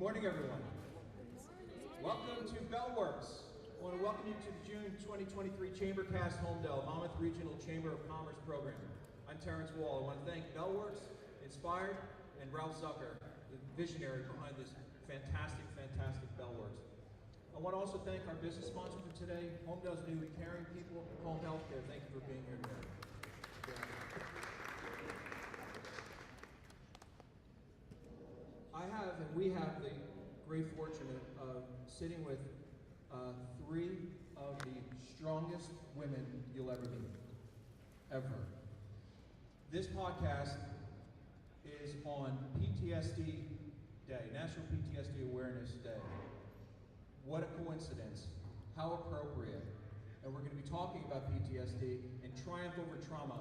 morning, everyone. Welcome to Bellworks. I want to welcome you to the June 2023 ChamberCast Homedale, Monmouth Regional Chamber of Commerce program. I'm Terrence Wall. I want to thank Bellworks, Inspired, and Ralph Zucker, the visionary behind this fantastic Bellworks. I want to also thank our business sponsor for today, Homedale's new Caring People Home Healthcare. Thank you for being here today. We have the great fortune of sitting with three of the strongest women you'll ever meet, ever. This podcast is on PTSD Day, National PTSD Awareness Day. What a coincidence, how appropriate. And we're going to be talking about PTSD and triumph over trauma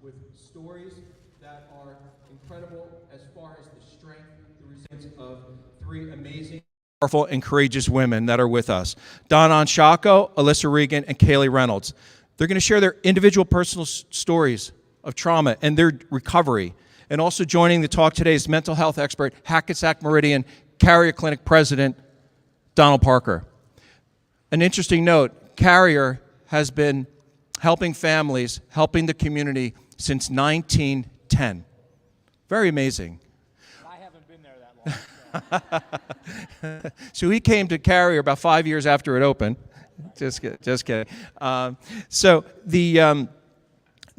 with stories that are incredible as far as the strength, the resilience of three amazing, powerful, and courageous women that are with us. Donna Ongsiako, Alyssa, Regan, and Ceilie Reynolds. They're going to share their individual personal stories of trauma and their recovery. And also joining the talk today is mental health expert, Hackensack Meridian Carrier Clinic President, Donald Parker. An interesting note, Carrier has been helping families, helping the community since 1910. Very amazing. I haven't been there that long. So he came to Carrier about 5 years after it opened. Just kidding. So the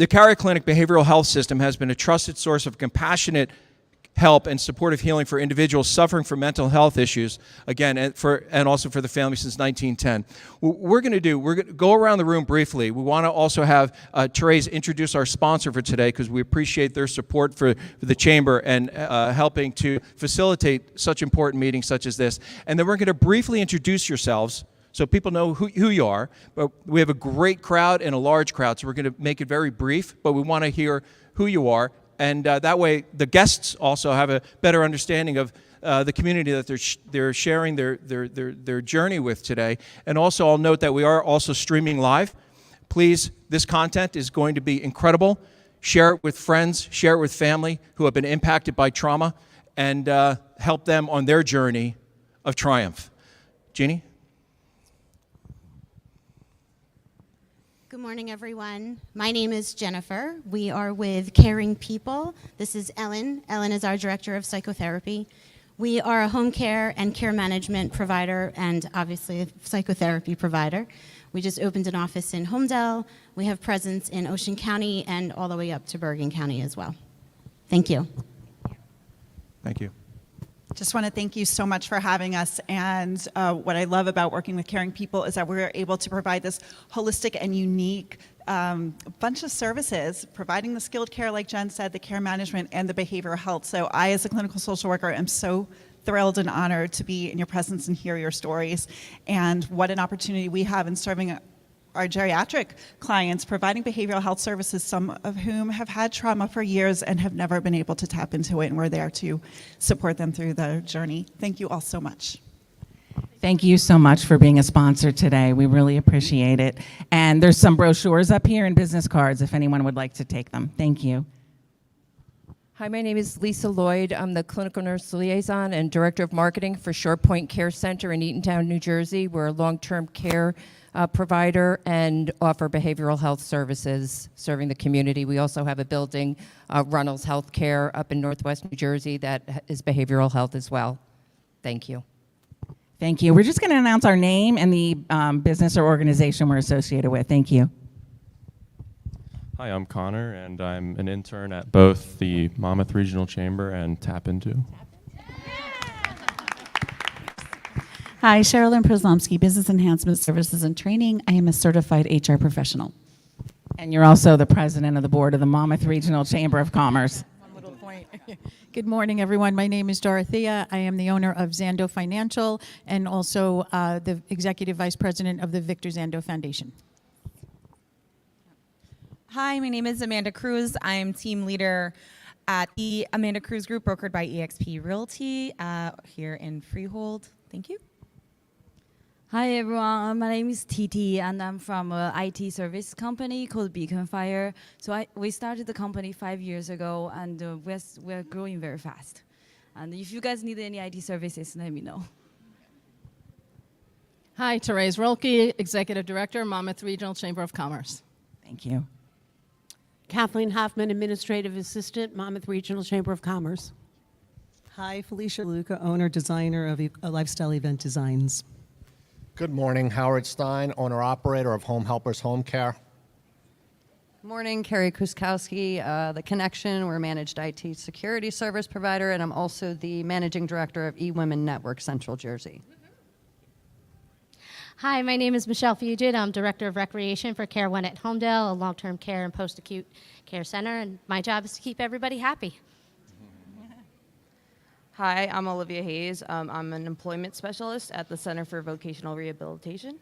Carrier Clinic Behavioral Health System has been a trusted source of compassionate help and supportive healing for individuals suffering from mental health issues, again, and also for the family since 1910. What we're going to go around the room briefly. We want to also have Therese introduce our sponsor for today because we appreciate their support for the Chamber and helping to facilitate such important meetings such as this. And then we're going to briefly introduce yourselves so people know who you are. But we have a great crowd and a large crowd, so we're going to make it very brief, but we want to hear who you are. And that way, the guests also have a better understanding of the community that they're sharing their journey with today. And also, I'll note that we are also streaming live. Please, this content is going to be incredible. Share it with friends, share it with family who have been impacted by trauma, and help them on their journey of triumph. Jeannie? Good morning, everyone. My name is Jennifer. We are with Caring People. This is Ellen. Ellen is our Director of Psychotherapy. We are a home care and care management provider and obviously a psychotherapy provider. We just opened an office in Homedale. We have presence in Ocean County and all the way up to Bergen County as well. Thank you. Thank you. Just want to thank you so much for having us. And what I love about working with Caring People is that we're able to provide this holistic and unique bunch of services, providing the skilled care, like Jen said, the care management, and the behavioral health. So I, as a clinical social worker, am so thrilled and honored to be in your presence and hear your stories. And what an opportunity we have in serving our geriatric clients, providing behavioral health services, some of whom have had trauma for years and have never been able to tap into it, and we're there to support them through the journey. Thank you all so much. Thank you so much for being a sponsor today. We really appreciate it. And there's some brochures up here and business cards if anyone would like to take them. Thank you. Hi, my name is Lisa Lloyd. I'm the Clinical Nurse Liaison and Director of Marketing for Short Point Care Center in Eatontown, New Jersey. We're a long-term care provider and offer behavioral health services serving the community. We also have a building, Reynolds Healthcare, up in Northwest New Jersey that is behavioral health as well. Thank you. Thank you. We're just going to announce our name and the business or organization we're associated with. Thank you. Hi, I'm Connor, and I'm an intern at both the Monmouth Regional Chamber and Tap Into. Hi, Sherilyn Przlomski, Business Enhancement Services and Training. I am a certified HR professional. And you're also the president of the board of the Monmouth Regional Chamber of Commerce. One little point. Good morning, everyone. My name is Dorothea. I am the owner of Zando Financial and also the executive vice president of the Victor Zando Foundation. Hi, my name is Amanda Cruz. I am team leader at the Amanda Cruz Group, brokered by eXp Realty here in Freehold. Thank you. Hi everyone, my name is Titi and I'm from an IT service company called Beacon Fire. So we started the company 5 years ago and we're growing very fast. And if you guys need any IT services, let me know. Hi, Therese Rolke, Executive Director, Monmouth Regional Chamber of Commerce. Thank you. Kathleen Hoffman, Administrative Assistant, Monmouth Regional Chamber of Commerce. Hi, Felicia Luca, owner, designer of Lifestyle Event Designs. Good morning, Howard Stein, owner-operator of Home Helpers Home Care. Morning, Carrie Kuskowski, The Connection. We're a managed IT security service provider, and I'm also the managing director of eWomen Network Central Jersey. Hi, my name is Michelle Fugit. I'm Director of Recreation for Care One at Homedale, a long-term care and post-acute care center, and my job is to keep everybody happy. Hi, I'm Olivia Hayes. I'm an employment specialist at the Center for Vocational Rehabilitation.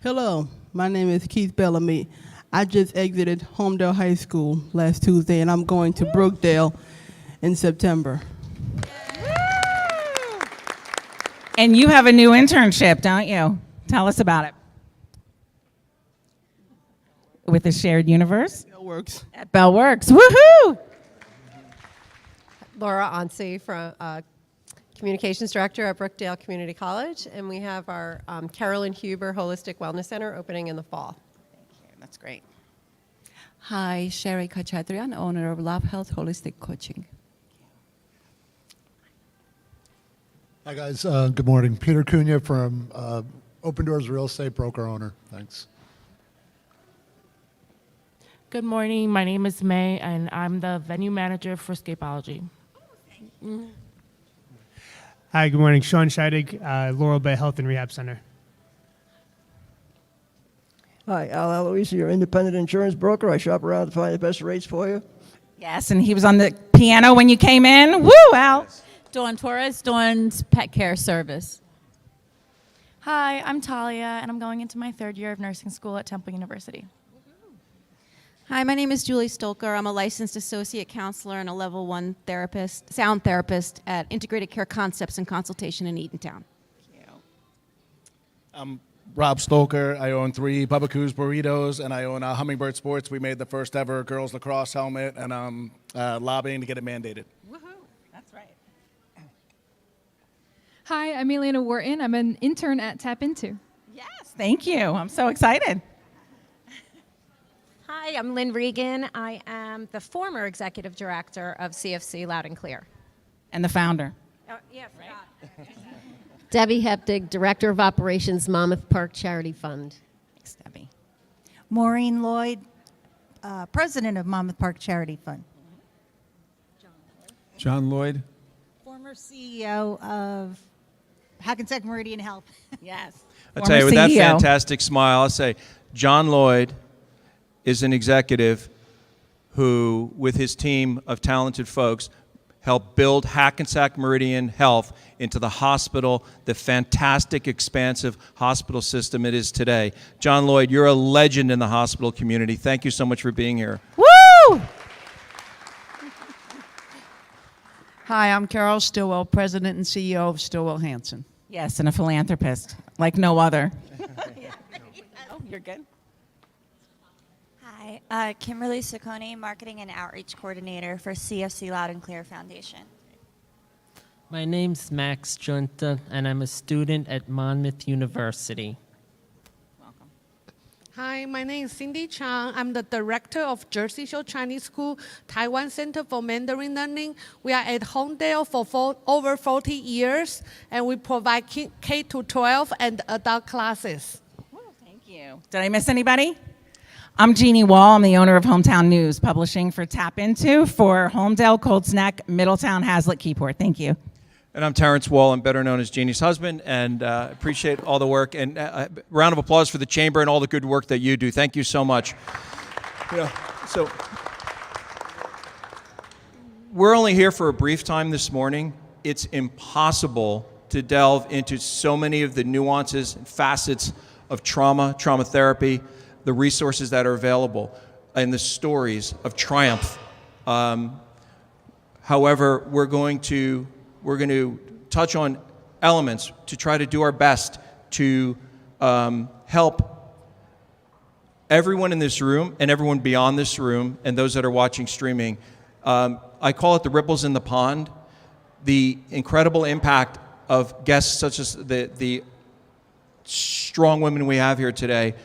Hello, my name is Keith Bellamy. I just exited Homedale High School last Tuesday, and I'm going to Brookdale in September. And you have a new internship, don't you? Tell us about it. With the shared universe? Bellworks. At Bellworks, woohoo! Laura Onsi, from Communications Director at Brookdale Community College, and we have our Carolyn Huber Holistic Wellness Center opening in the fall. Thank you, that's great. Hi, Sherry Kachaturian, owner of Love Health Holistic Coaching. Hi guys, good morning. Peter Cunha from Open Doors Real Estate Broker Owner. Thanks. Good morning. My name is May, and I'm the venue manager for Scapology. Hi, good morning. Sean Scheidig, Laurel Bay Health and Rehab Center. Hi, Al Aloisi, your independent insurance broker. I shop around to find the best rates for you. Yes, and he was on the piano when you came in. Woo, Al. Dawn Torres, Dawn's Pet Care Service. Hi, I'm Talia, and I'm going into my 3rd year of nursing school at Temple University. Hi, my name is Julie Stolker. I'm a licensed associate counselor and a level 1 therapist, sound therapist at Integrated Care Concepts and Consultation in Eatontown. I'm Rob Stoker. I own 3 Bubba Coos Burritos, and I own Hummingbird Sports. We made the first ever girls lacrosse helmet, and I'm lobbying to get it mandated. That's right. Hi, I'm Elena Wharton. I'm an intern at Tap Into. Yes, thank you. I'm so excited. Hi, I'm Lynn Regan. I am the former executive director of CFC Loud and Clear. And the founder. Oh, yeah, forgot. Debbie Heptig, Director of Operations, Monmouth Park Charity Fund. Thanks, Debbie. Maureen Lloyd, President of Monmouth Park Charity Fund. John Lloyd. Former CEO of Hackensack Meridian Health. Yes. I'll tell you, with that fantastic smile, I'll say John Lloyd is an executive who, with his team of talented folks, helped build Hackensack Meridian Health into the hospital, the fantastic, expansive hospital system it is today. John Lloyd, you're a legend in the hospital community. Thank you so much for being here. Woo! Hi, I'm Carol Stillwell, President and CEO of Stillwell Hanson. Yes, and a philanthropist like no other. Oh, you're good. Hi, Kimberly Ciccone, Marketing and Outreach Coordinator for CFC Loud and Clear Foundation. My name's Max Junta, and I'm a student at Monmouth University. Hi, my name is Cindy Chang. I'm the director of Jersey Shore Chinese School, Taiwan Center for Mandarin Learning. We are at Homedale for over 40 years, and we provide K-12 and adult classes. Thank you. Did I miss anybody? I'm Jeannie Wall. I'm the owner of Hometown News, publishing for Tap Into for Homedale, Colts Neck, Middletown, Hazlitt, Keyport. Thank you. And I'm Terrence Wall. I'm better known as Jeannie's husband, and appreciate all the work. And round of applause for the Chamber and all the good work that you do. Thank you so much. So we're only here for a brief time this morning. It's impossible to delve into so many of the nuances and facets of trauma therapy, the resources that are available, and the stories of triumph. However, we're going to touch on elements to try to do our best to help everyone in this room and everyone beyond this room and those that are watching streaming, I call it the ripples in the pond, the incredible impact of guests such as the strong women we have here today.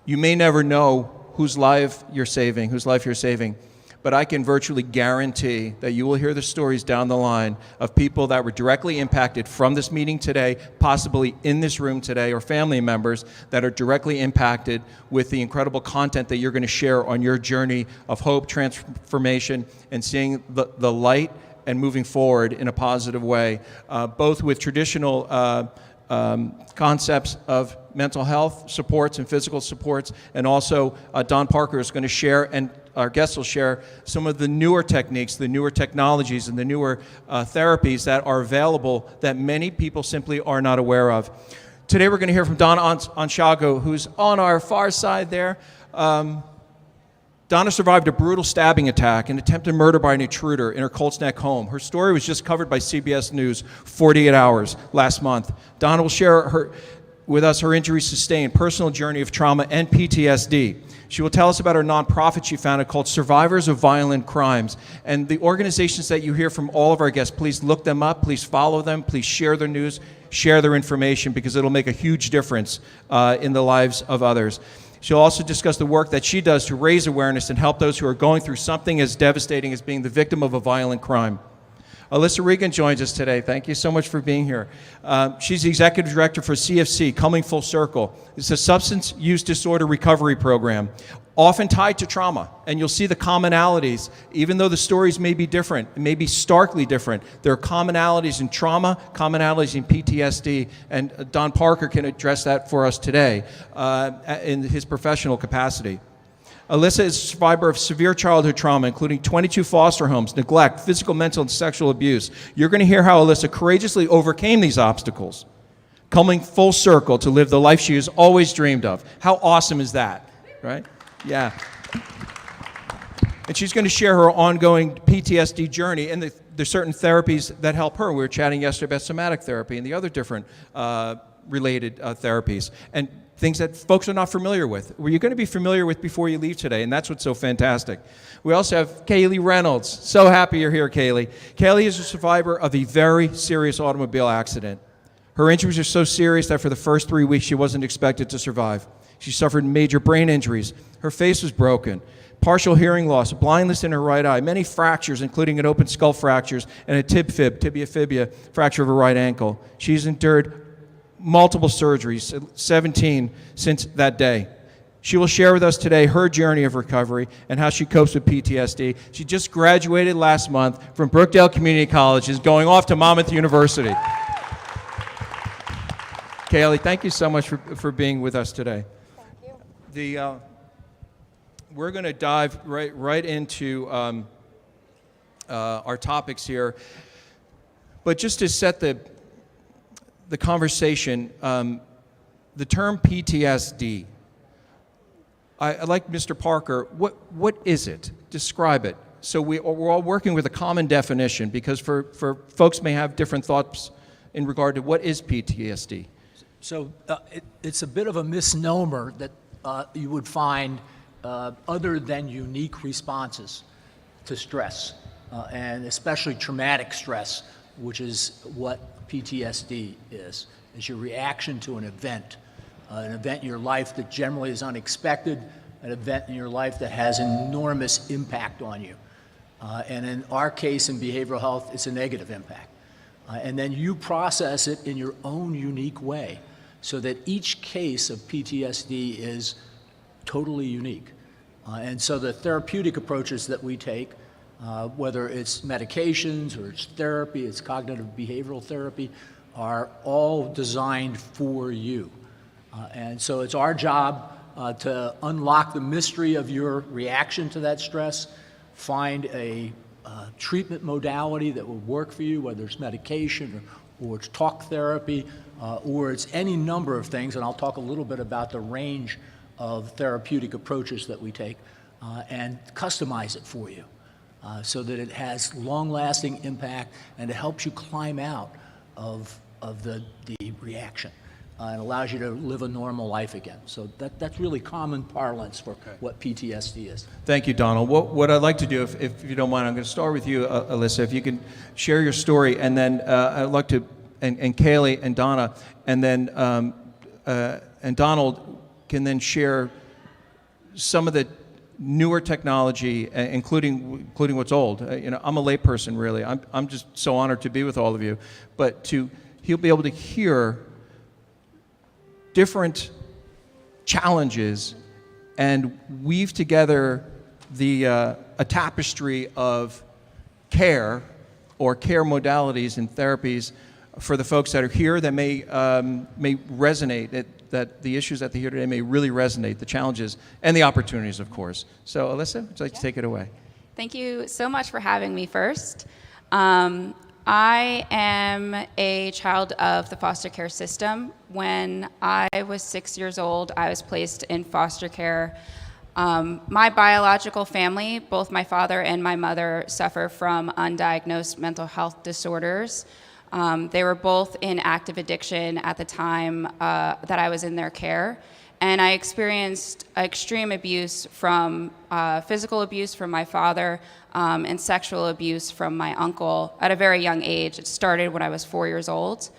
You may never know whose life you're saving, but I can virtually guarantee that you will hear the stories down the line of people that were directly impacted from this meeting today, possibly in this room today, or family members that are directly impacted with the incredible content that you're going to share on your journey of hope, transformation, and seeing the light and moving forward in a positive way, both with traditional concepts of mental health supports and physical supports, and also Don Parker is going to share, and our guests will share some of the newer techniques, the newer technologies, and the newer therapies that are available that many people simply are not aware of. Today we're going to hear from Donna Ongsiako, who's on our far side there. Donna survived a brutal stabbing attack and attempted murder by an intruder in her Colts Neck home. Her story was just covered by CBS News 48 hours last month. Donna will share with us her injuries sustained, personal journey of trauma, and PTSD. She will tell us about her nonprofit she founded called Survivors of Violent Crimes. And the organizations that you hear from all of our guests, please look them up, please follow them, please share their news, share their information, because it'll make a huge difference in the lives of others. She'll also discuss the work that she does to raise awareness and help those who are going through something as devastating as being the victim of a violent crime. Alyssa Regan joins us today. Thank you so much for being here. She's the executive director for CFC, Coming Full Circle. It's a substance use disorder recovery program, often tied to trauma. And you'll see the commonalities, even though the stories may be different, may be starkly different. There are commonalities in trauma, commonalities in PTSD, and Don Parker can address that for us today in his professional capacity. Alyssa is a survivor of severe childhood trauma, including 22 foster homes, neglect, physical, mental, and sexual abuse. You're going to hear how Alyssa courageously overcame these obstacles, coming full circle to live the life she has always dreamed of. How awesome is that, right? Yeah. And she's going to share her ongoing PTSD journey and there's certain therapies that help her. We were chatting yesterday about somatic therapy and the other different related therapies. And things that folks are not familiar with, where you're going to be familiar with before you leave today, and that's what's so fantastic. We also have Ceilie Reynolds. So happy you're here, Ceilie. Ceilie is a survivor of a very serious automobile accident. Her injuries are so serious that for the first 3 weeks she wasn't expected to survive. She suffered major brain injuries. Her face was broken, partial hearing loss, blindness in her right eye, many fractures, including an open skull fractures and a tibia-fibia fracture of her right ankle. She's endured multiple surgeries, 17 since that day. She will share with us today her journey of recovery and how she copes with PTSD. She just graduated last month from Brookdale Community College, is going off to Monmouth University. Ceilie, thank you so much for being with us today. Thank you. We're going to dive right into our topics here. But just to set the conversation, the term PTSD, I'd like Mr. Parker, what is it? Describe it. So we're all working with a common definition, because for folks may have different thoughts in regard to what is PTSD. So it's a bit of a misnomer that you would find other than unique responses to stress, and especially traumatic stress, which is what PTSD is your reaction to an event in your life that generally is unexpected, an event in your life that has enormous impact on you. And in our case in behavioral health, it's a negative impact. And then you process it in your own unique way, so that each case of PTSD is totally unique. And so the therapeutic approaches that we take, whether it's medications or it's therapy, it's cognitive behavioral therapy, are all designed for you. And so it's our job to unlock the mystery of your reaction to that stress, find a treatment modality that will work for you, whether it's medication or it's talk therapy, or it's any number of things, and I'll talk a little bit about the range of therapeutic approaches that we take, and customize it for you so that it has long-lasting impact and it helps you climb out of the reaction. and allows you to live a normal life again. So that's really common parlance for what PTSD is. Thank you, Donald. What I'd like to do, if you don't mind, I'm going to start with you, Alyssa. If you can share your story, and then I'd like to, and Ceilie and Donna, and then and Donald can then share some of the newer technology, including what's old. I'm a layperson, really. I'm just so honored to be with all of you, but he'll be able to hear different challenges and weave together a tapestry of care or care modalities and therapies for the folks that are here that may resonate, that the issues that they hear today may really resonate, the challenges and the opportunities, of course. So Alyssa, would you like to take it away? Thank you so much for having me first. I am a child of the foster care system. When I was 6 years old, I was placed in foster care. My biological family, both my father and my mother, suffer from undiagnosed mental health disorders. They were both in active addiction at the time that I was in their care. And I experienced extreme abuse from physical abuse from my father and sexual abuse from my uncle at a very young age. It started when I was 4 years old.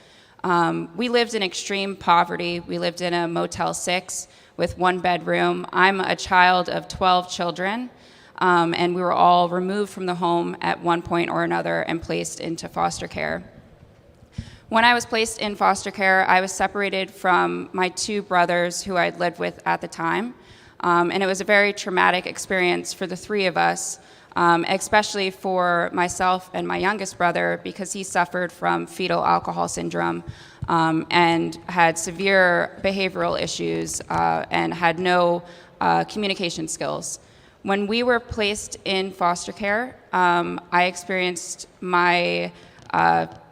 We lived in extreme poverty. We lived in a Motel 6 with one bedroom. I'm a child of 12 children, and we were all removed from the home at one point or another and placed into foster care. When I was placed in foster care, I was separated from my two brothers who I'd lived with at the time. And it was a very traumatic experience for the three of us, especially for myself and my youngest brother, because he suffered from fetal alcohol syndrome and had severe behavioral issues and had no communication skills. When we were placed in foster care, I experienced my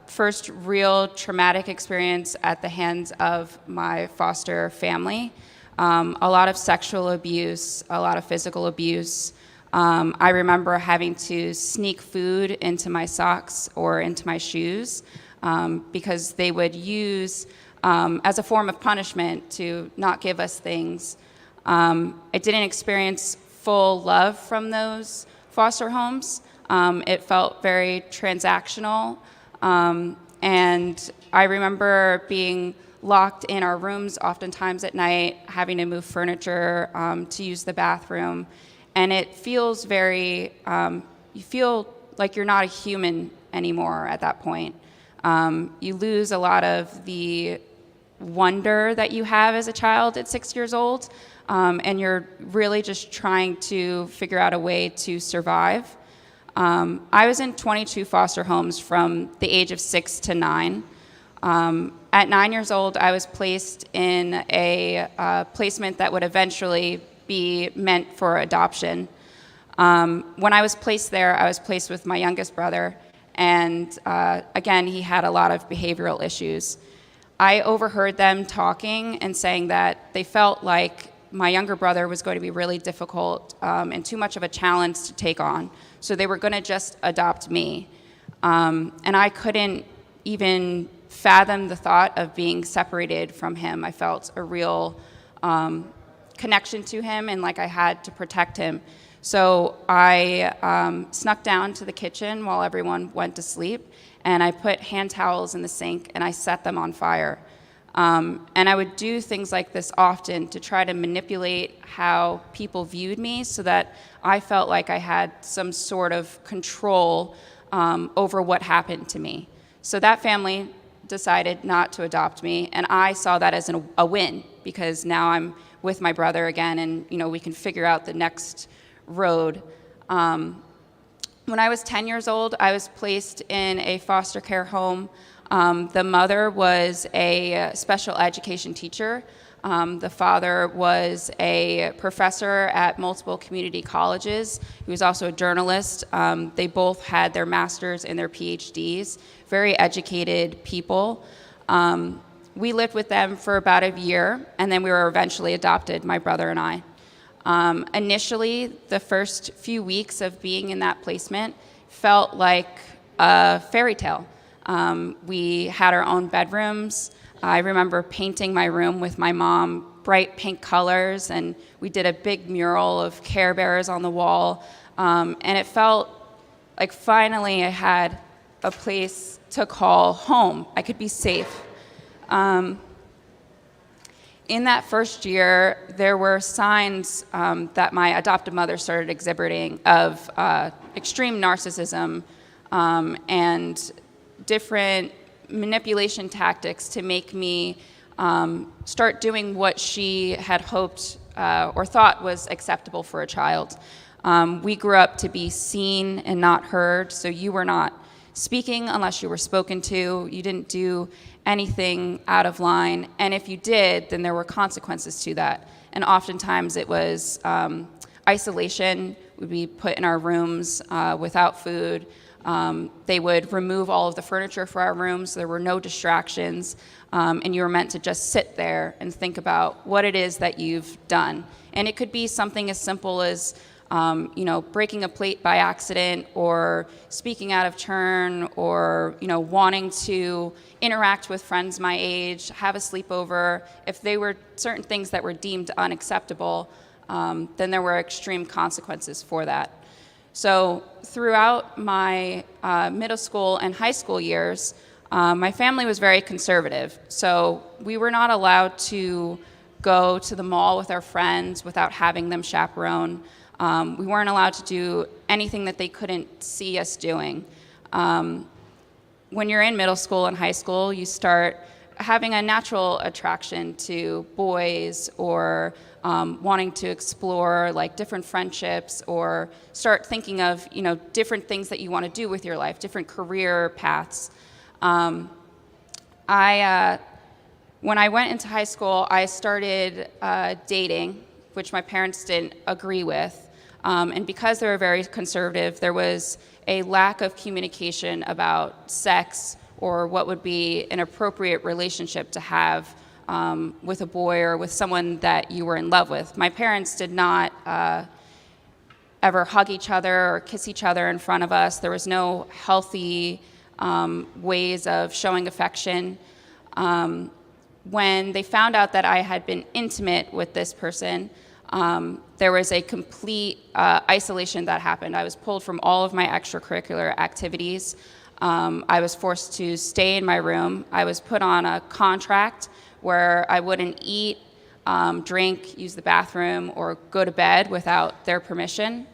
first real traumatic experience at the hands of my foster family. A lot of sexual abuse, a lot of physical abuse. I remember having to sneak food into my socks or into my shoes because they would use as a form of punishment to not give us things. I didn't experience full love from those foster homes. It felt very transactional. And I remember being locked in our rooms oftentimes at night, having to move furniture to use the bathroom. And it feels very, you feel like you're not a human anymore at that point. You lose a lot of the wonder that you have as a child at 6 years old, and you're really just trying to figure out a way to survive. I was in 22 foster homes from the age of 6 to 9. At 9 years old, I was placed in a placement that would eventually be meant for adoption. When I was placed there, I was placed with my youngest brother, and again, he had a lot of behavioral issues. I overheard them talking and saying that they felt like my younger brother was going to be really difficult and too much of a challenge to take on. So they were going to just adopt me. And I couldn't even fathom the thought of being separated from him. I felt a real connection to him and like I had to protect him. So I snuck down to the kitchen while everyone went to sleep, and I put hand towels in the sink and I set them on fire. And I would do things like this often to try to manipulate how people viewed me so that I felt like I had some sort of control over what happened to me. So that family decided not to adopt me, and I saw that as a win because now I'm with my brother again, and we can figure out the next road. When I was 10 years old, I was placed in a foster care home. The mother was a special education teacher. The father was a professor at multiple community colleges. He was also a journalist. They both had their masters and their PhDs, very educated people. We lived with them for about a year, and then we were eventually adopted, my brother and I. Initially, the first few weeks of being in that placement felt like a fairy tale. We had our own bedrooms. I remember painting my room with my mom bright pink colors, and we did a big mural of Care Bears on the wall. And it felt like finally I had a place to call home. I could be safe. In that first year, there were signs that my adoptive mother started exhibiting of extreme narcissism and different manipulation tactics to make me start doing what she had hoped or thought was acceptable for a child. We grew up to be seen and not heard, so you were not speaking unless you were spoken to. You didn't do anything out of line, and if you did, then there were consequences to that. And oftentimes it was isolation. We'd be put in our rooms without food. They would remove all of the furniture for our rooms, so there were no distractions, and you were meant to just sit there and think about what it is that you've done. And it could be something as simple as breaking a plate by accident, or speaking out of turn, or wanting to interact with friends my age, have a sleepover. If they were certain things that were deemed unacceptable, then there were extreme consequences for that. So throughout my middle school and high school years, my family was very conservative. So we were not allowed to go to the mall with our friends without having them chaperone. We weren't allowed to do anything that they couldn't see us doing. When you're in middle school and high school, you start having a natural attraction to boys, or wanting to explore like different friendships, or start thinking of different things that you want to do with your life, different career paths. When I went into high school, I started dating, which my parents didn't agree with. And because they were very conservative, there was a lack of communication about sex or what would be an appropriate relationship to have with a boy or with someone that you were in love with. My parents did not ever hug each other or kiss each other in front of us. There was no healthy ways of showing affection. When they found out that I had been intimate with this person, there was a complete isolation that happened. I was pulled from all of my extracurricular activities. I was forced to stay in my room. I was put on a contract where I wouldn't eat, drink, use the bathroom, or go to bed without their permission.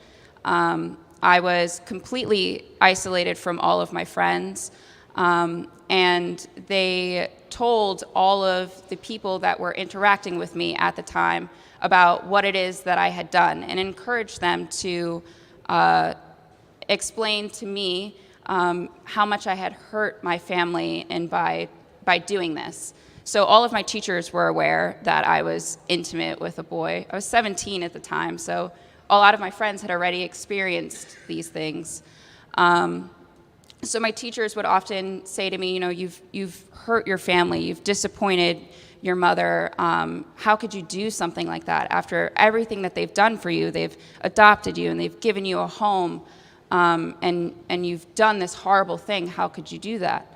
I was completely isolated from all of my friends. And they told all of the people that were interacting with me at the time about what it is that I had done, and encouraged them to explain to me how much I had hurt my family and by doing this. So all of my teachers were aware that I was intimate with a boy. I was 17 at the time, so a lot of my friends had already experienced these things. So my teachers would often say to me, you've hurt your family, you've disappointed your mother. How could you do something like that after everything that they've done for you? They've adopted you and they've given you a home, and you've done this horrible thing. How could you do that?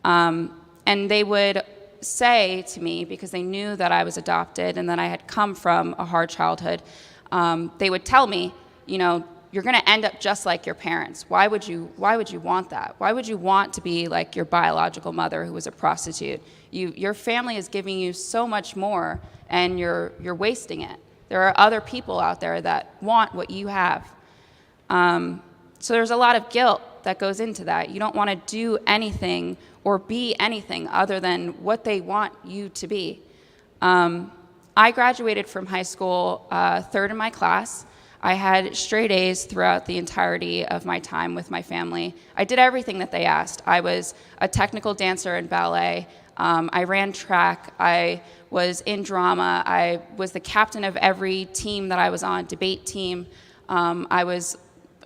And they would say to me, because they knew that I was adopted and that I had come from a hard childhood, they would tell me, you're going to end up just like your parents. Why would you want that? Why would you want to be like your biological mother who was a prostitute? Your family is giving you so much more, and you're wasting it. There are other people out there that want what you have. So there's a lot of guilt that goes into that. You don't want to do anything or be anything other than what they want you to be. I graduated from high school third in my class. I had straight A's throughout the entirety of my time with my family. I did everything that they asked. I was a technical dancer in ballet. I ran track. I was in drama. I was the captain of every team that I was on, debate team. I was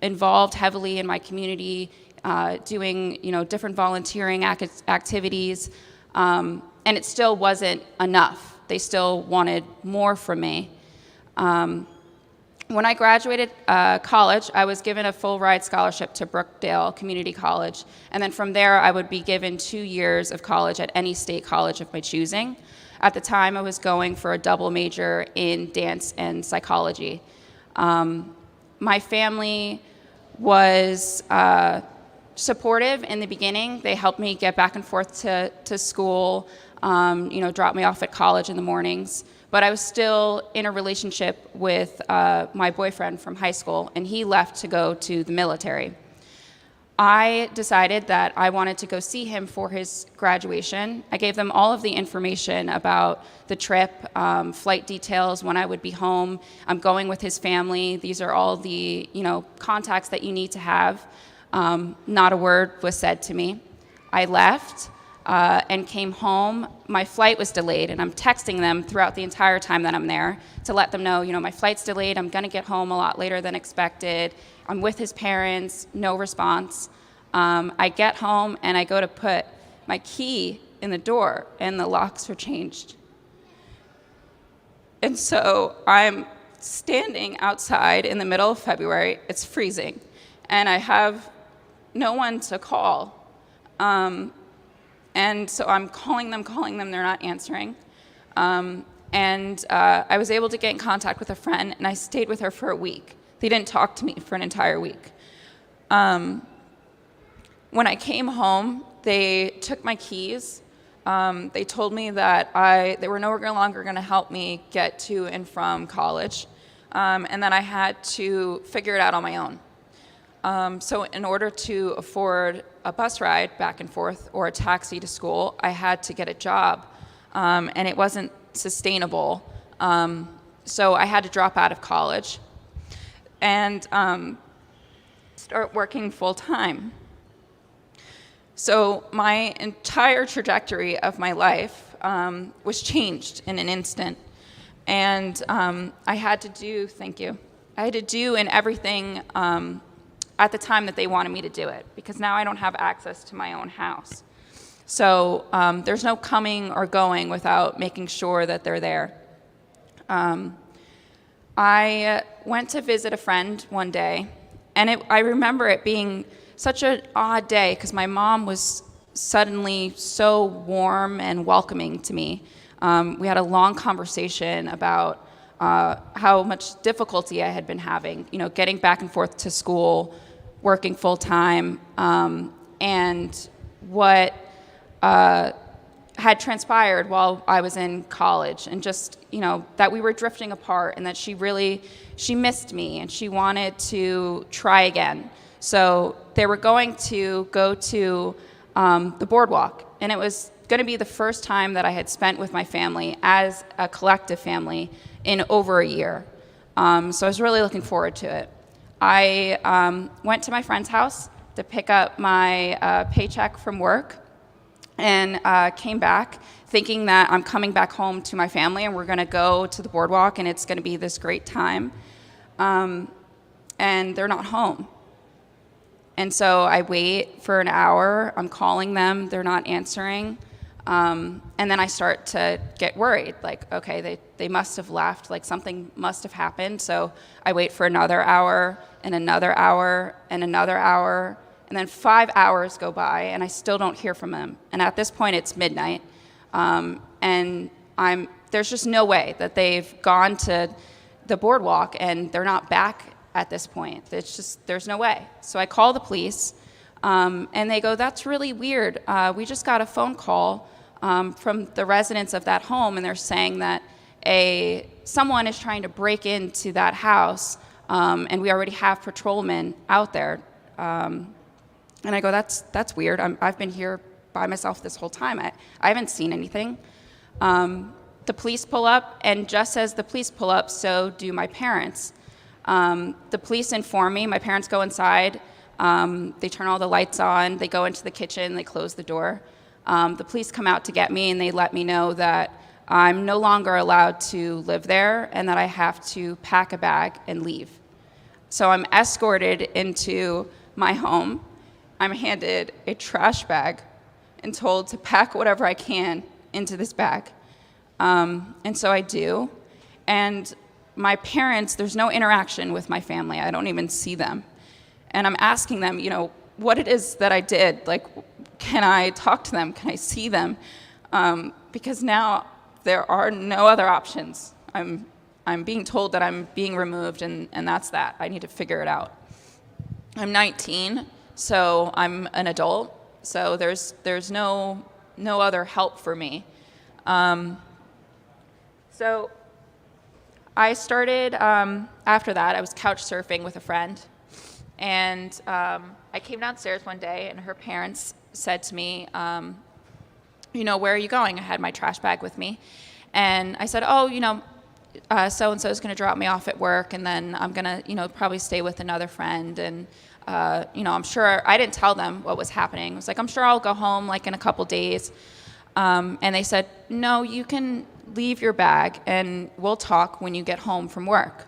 involved heavily in my community, doing different volunteering activities, and it still wasn't enough. They still wanted more from me. When I graduated college, I was given a full ride scholarship to Brookdale Community College. And then from there, I would be given 2 years of college at any state college of my choosing. At the time, I was going for a double major in dance and psychology. My family was supportive in the beginning. They helped me get back and forth to school, drop me off at college in the mornings. But I was still in a relationship with my boyfriend from high school, and he left to go to the military. I decided that I wanted to go see him for his graduation. I gave them all of the information about the trip, flight details, when I would be home. I'm going with his family. These are all the contacts that you need to have. Not a word was said to me. I left and came home. My flight was delayed, and I'm texting them throughout the entire time that I'm there to let them know, my flight's delayed. I'm going to get home a lot later than expected. I'm with his parents, no response. I get home, and I go to put my key in the door, and the locks were changed. And so I'm standing outside in the middle of February. It's freezing, and I have no one to call. And so I'm calling them, they're not answering. I was able to get in contact with a friend, and I stayed with her for a week. They didn't talk to me for an entire week. When I came home, they took my keys. They told me that they were no longer going to help me get to and from college, and that I had to figure it out on my own. So in order to afford a bus ride back and forth or a taxi to school, I had to get a job, and it wasn't sustainable. So I had to drop out of college and start working full time. So my entire trajectory of my life was changed in an instant. And I had to do, thank you, I had to do in everything at the time that they wanted me to do it, because now I don't have access to my own house. So there's no coming or going without making sure that they're there. I went to visit a friend one day, and I remember it being such an odd day because my mom was suddenly so warm and welcoming to me. We had a long conversation about how much difficulty I had been having, getting back and forth to school, working full time, and what had transpired while I was in college, and just, that we were drifting apart, and that she missed me and she wanted to try again. So they were going to go to the boardwalk, and it was going to be the first time that I had spent with my family as a collective family in over a year. So I was really looking forward to it. I went to my friend's house to pick up my paycheck from work, and came back thinking that I'm coming back home to my family and we're going to go to the boardwalk and it's going to be this great time. And they're not home. And so I wait for an hour. I'm calling them. They're not answering. And then I start to get worried. Like, okay, they must have left. Like, something must have happened. So I wait for another hour and another hour and another hour. And then 5 hours go by, and I still don't hear from them. And at this point, it's midnight. And there's just no way that they've gone to the boardwalk and they're not back at this point. There's no way. So I call the police, and they go, "That's really weird. We just got a phone call from the residents of that home, and they're saying that someone is trying to break into that house, and we already have patrolmen out there." And I go, that's weird. I've been here by myself this whole time. I haven't seen anything. The police pull up, and just as the police pull up, so do my parents. The police inform me. My parents go inside. They turn all the lights on. They go into the kitchen. They close the door. The police come out to get me, and they let me know that I'm no longer allowed to live there and that I have to pack a bag and leave. So I'm escorted into my home. I'm handed a trash bag and told to pack whatever I can into this bag. And so I do. And my parents, there's no interaction with my family. I don't even see them. And I'm asking them, what it is that I did. Like, can I talk to them? Can I see them? Because now there are no other options. I'm being told that I'm being removed, and that's that. I need to figure it out. I'm 19, so I'm an adult. So there's no other help for me. So I started, after that, I was couch surfing with a friend. And I came downstairs one day, and her parents said to me, where are you going? I had my trash bag with me. And I said, so-and-so is going to drop me off at work, and then I'm going to, probably stay with another friend. And, I'm sure, I didn't tell them what was happening. I was like, I'm sure I'll go home, like, in a couple days. And they said, no, you can leave your bag, and we'll talk when you get home from work.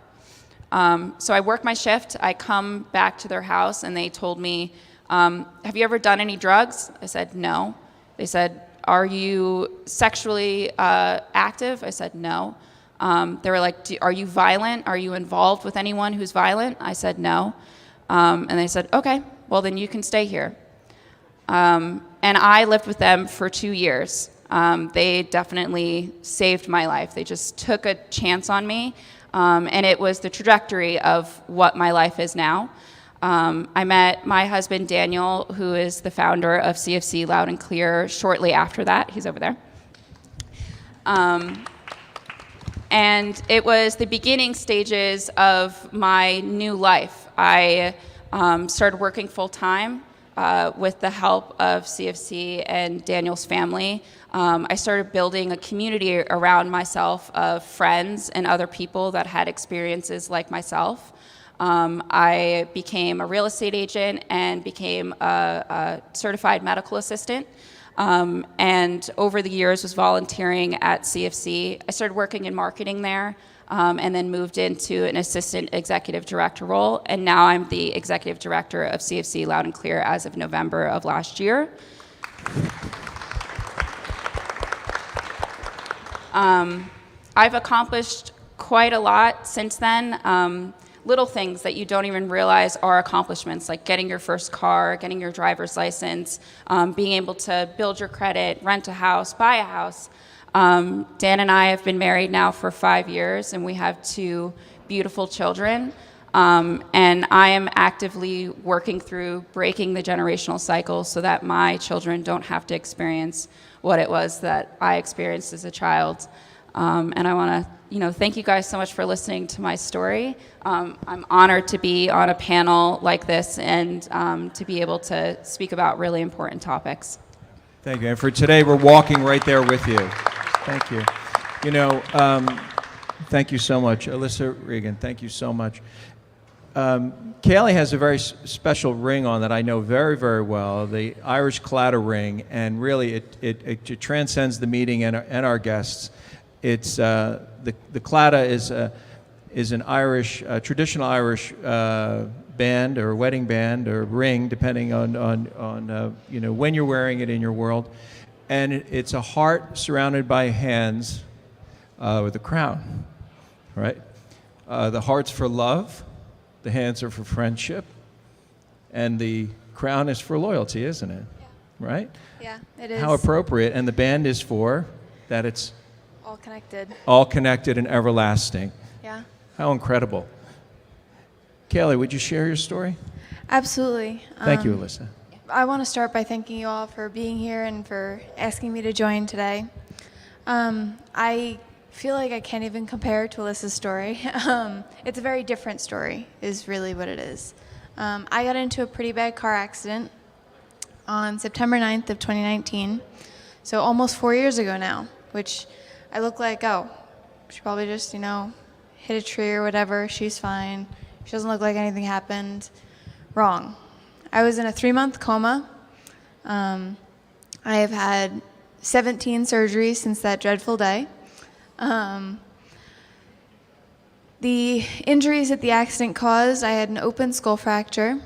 So I work my shift. I come back to their house, and they told me, have you ever done any drugs? I said, no. They said, are you sexually active? I said, no. They were like, are you violent? Are you involved with anyone who's violent? I said, no. And they said, okay, well, then you can stay here. And I lived with them for 2 years. They definitely saved my life. They just took a chance on me. And it was the trajectory of what my life is now. I met my husband, Daniel, who is the founder of CFC Loud and Clear, shortly after that. He's over there. And it was the beginning stages of my new life. I started working full-time with the help of CFC and Daniel's family. I started building a community around myself of friends and other people that had experiences like myself. I became a real estate agent and became a certified medical assistant. And over the years was volunteering at CFC. I started working in marketing there, and then moved into an assistant executive director role. And now I'm the executive director of CFC Loud and Clear as of November of last year. I've accomplished quite a lot since then. Little things that you don't even realize are accomplishments, like getting your first car, getting your driver's license, being able to build your credit, rent a house, buy a house. Dan and I have been married now for 5 years, and we have 2 beautiful children. And I am actively working through breaking the generational cycle so that my children don't have to experience what it was that I experienced as a child. And I want to thank you guys so much for listening to my story. I'm honored to be on a panel like this and to be able to speak about really important topics. Thank you. And for today, we're walking right there with you. Thank you. Thank you so much. Alyssa, Regan, thank you so much. Ceilie has a very special ring on that I know very, very well, the Irish Claddagh ring, and really it transcends the meeting and our guests. It's the Claddagh is an Irish, traditional Irish band or wedding band or ring, depending on when you're wearing it in your world, and it's a heart surrounded by hands with a crown, right? The heart's for love, the hands are for friendship, and the crown is for loyalty, isn't it? Yeah. Right? Yeah, it is. How appropriate, and the band is for that it's all connected. All connected and everlasting. Yeah. How incredible. Ceilie, would you share your story? Absolutely. Thank you, Alyssa. I want to start by thanking you all for being here and for asking me to join today. I feel like I can't even compare to Alyssa's story. It's a very different story, is really what it is. I got into a pretty bad car accident on September 9th of 2019, so almost 4 years ago now, which I look like, oh, she probably just, hit a tree or whatever. She's fine. She doesn't look like anything happened. Wrong. I was in a 3-month coma. I have had 17 surgeries since that dreadful day. The injuries that the accident caused, I had an open skull fracture.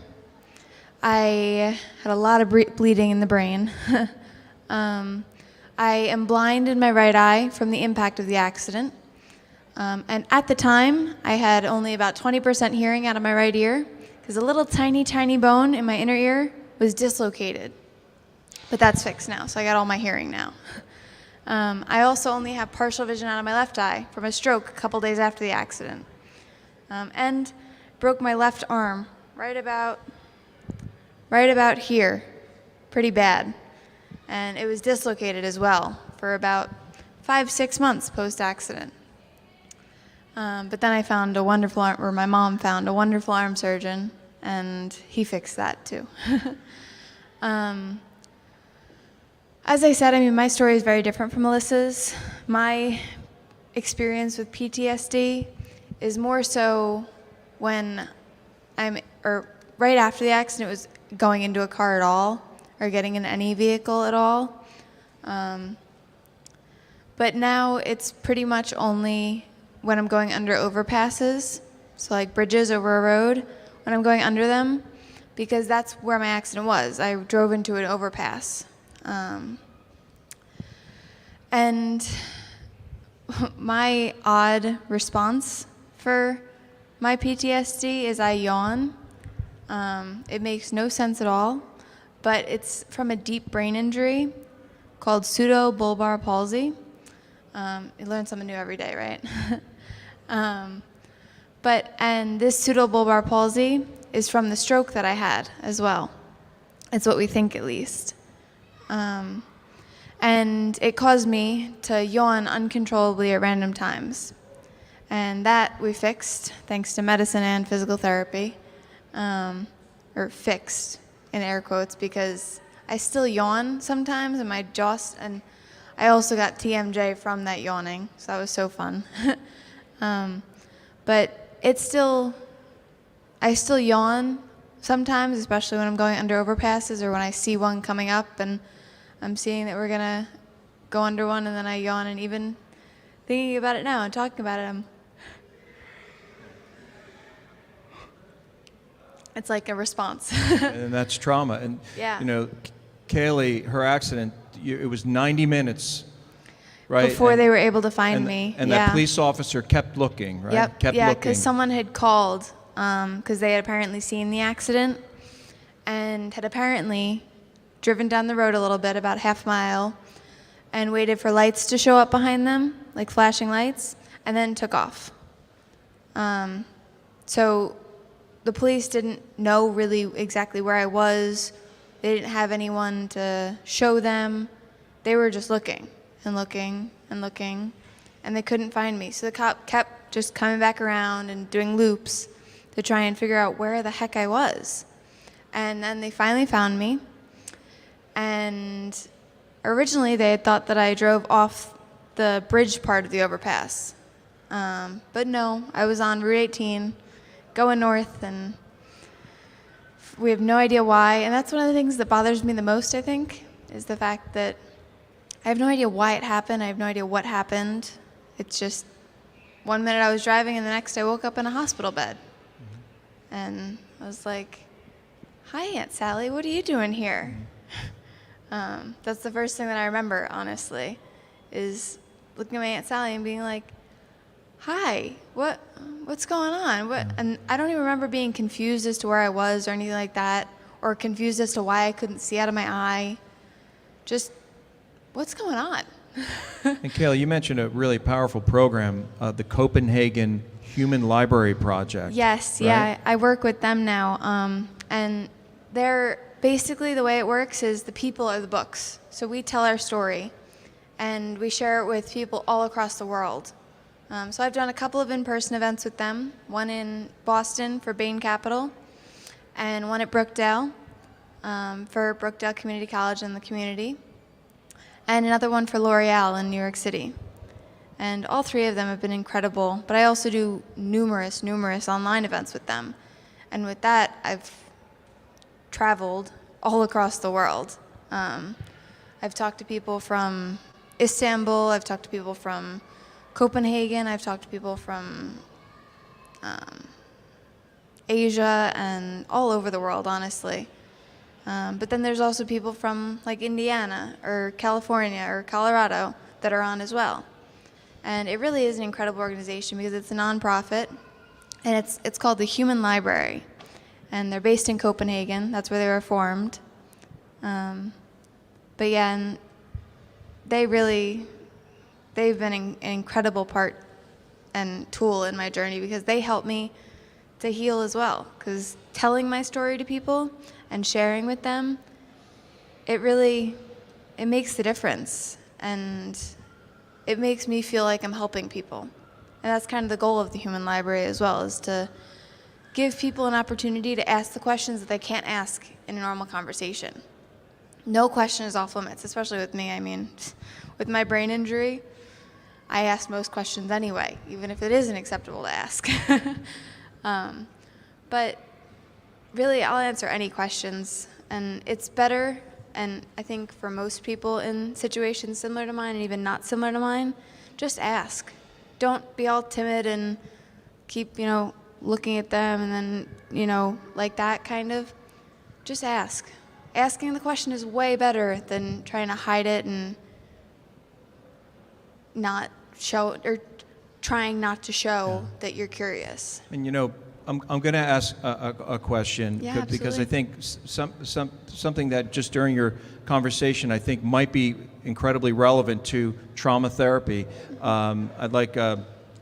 I had a lot of bleeding in the brain. I am blind in my right eye from the impact of the accident. And at the time, I had only about 20% hearing out of my right ear because a little tiny, tiny bone in my inner ear was dislocated. But that's fixed now, so I got all my hearing now. I also only have partial vision out of my left eye from a stroke a couple days after the accident. And broke my left arm right about here, pretty bad. And it was dislocated as well for about 5-6 months post-accident. But then I found a wonderful arm, or my mom found a wonderful arm surgeon, and he fixed that too. As I said, I mean, my story is very different from Alyssa's. My experience with PTSD is more so when right after the accident, it was going into a car at all, or getting in any vehicle at all. But now it's pretty much only when I'm going under overpasses, so like bridges over a road, when I'm going under them, because that's where my accident was. I drove into an overpass. And my odd response for my PTSD is I yawn. It makes no sense at all, but it's from a deep brain injury called pseudobulbar palsy. You learn something new every day, right? And this pseudobulbar palsy is from the stroke that I had as well. It's what we think, at least. And it caused me to yawn uncontrollably at random times. And that we fixed thanks to medicine and physical therapy. Or fixed in air quotes, because I still yawn sometimes and my jaw, and I also got TMJ from that yawning, so that was so fun. But I still yawn sometimes, especially when I'm going under overpasses or when I see one coming up and I'm seeing that we're gonna go under one, and then I yawn, and even thinking about it now and talking about it, it's like a response. And that's trauma. And, Yeah. you know, Ceilie, her accident, it was 90 minutes, right? Before they were able to find me. And yeah. that police officer kept looking, right? Yep. Kept yeah, looking. because someone had called because they had apparently seen the accident and had apparently driven down the road a little bit, about half a mile, and waited for lights to show up behind them, like flashing lights, and then took off. So the police didn't know really exactly where I was. They didn't have anyone to show them. They were just looking and looking and looking, and they couldn't find me. So the cop kept just coming back around and doing loops to try and figure out where the heck I was. And then they finally found me. And originally they had thought that I drove off the bridge part of the overpass. But no, I was on Route 18 going north, and we have no idea why. And that's one of the things that bothers me the most, I think, is the fact that I have no idea why it happened. I have no idea what happened. It's just 1 minute I was driving, and the next I woke up in a hospital bed. And I was like, "Hi, Aunt Sally, what are you doing here?" That's the first thing that I remember, honestly, is looking at my Aunt Sally and being like, "Hi, what's going on?" And I don't even remember being confused as to where I was or anything like that, or confused as to why I couldn't see out of my eye. Just, what's going on? And Ceilie, you mentioned a really powerful program, the Copenhagen Human Library Project. Yes, right? yeah, I work with them now, and they're basically, the way it works is the people are the books. So we tell our story, and we share it with people all across the world. So I've done a couple of in-person events with them, one in Boston for Bain Capital, and one at Brookdale for Brookdale Community College and the community, and another one for L'Oreal in New York City. And all three of them have been incredible, but I also do numerous online events with them. And with that, I've traveled all across the world. I've talked to people from Istanbul, I've talked to people from Copenhagen, I've talked to people from Asia and all over the world, honestly. But then there's also people from like Indiana or California or Colorado that are on as well. And it really is an incredible organization because it's a nonprofit, and it's called the Human Library. And they're based in Copenhagen. That's where they were formed. But yeah, and they've been an incredible part and tool in my journey because they help me to heal as well. Because telling my story to people and sharing with them, it makes the difference. And it makes me feel like I'm helping people. And that's kind of the goal of the Human Library as well, is to give people an opportunity to ask the questions that they can't ask in a normal conversation. No question is off limits, especially with me. I mean, with my brain injury, I ask most questions anyway, even if it isn't acceptable to ask. But really, I'll answer any questions, and it's better, and I think for most people in situations similar to mine and even not similar to mine, just ask. Don't be all timid and keep, looking at them and then, like that kind of. Just ask. Asking the question is way better than trying to hide it and not show, or trying not to show that you're curious. And I'm going to ask a question Yeah, because I absolutely. think something that just during your conversation I think might be incredibly relevant to trauma therapy. I'd like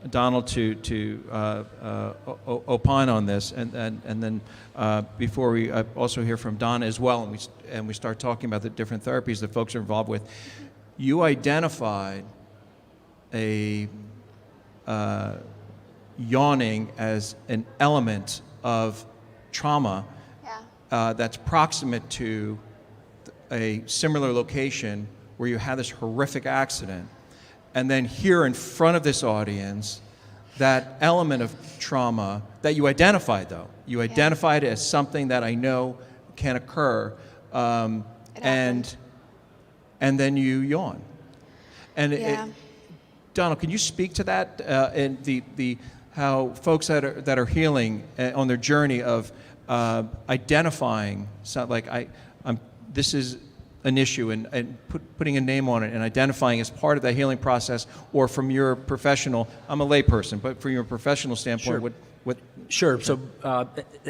Donald to opine on this, and then before we also hear from Donna as well, and we start talking about the different therapies that folks are involved with. You identified a yawning as an element of trauma that's proximate to a similar location where you had this horrific accident. And then here in front of this audience, that element of trauma that you identified, though, you identified as something that I know can occur, and then you yawn. And Donald, can you speak to that and the how folks that are healing on their journey of identifying this is an issue and putting a name on it and identifying as part of the healing process, or from your professional, I'm a layperson, but from your professional standpoint, Sure. Sure. So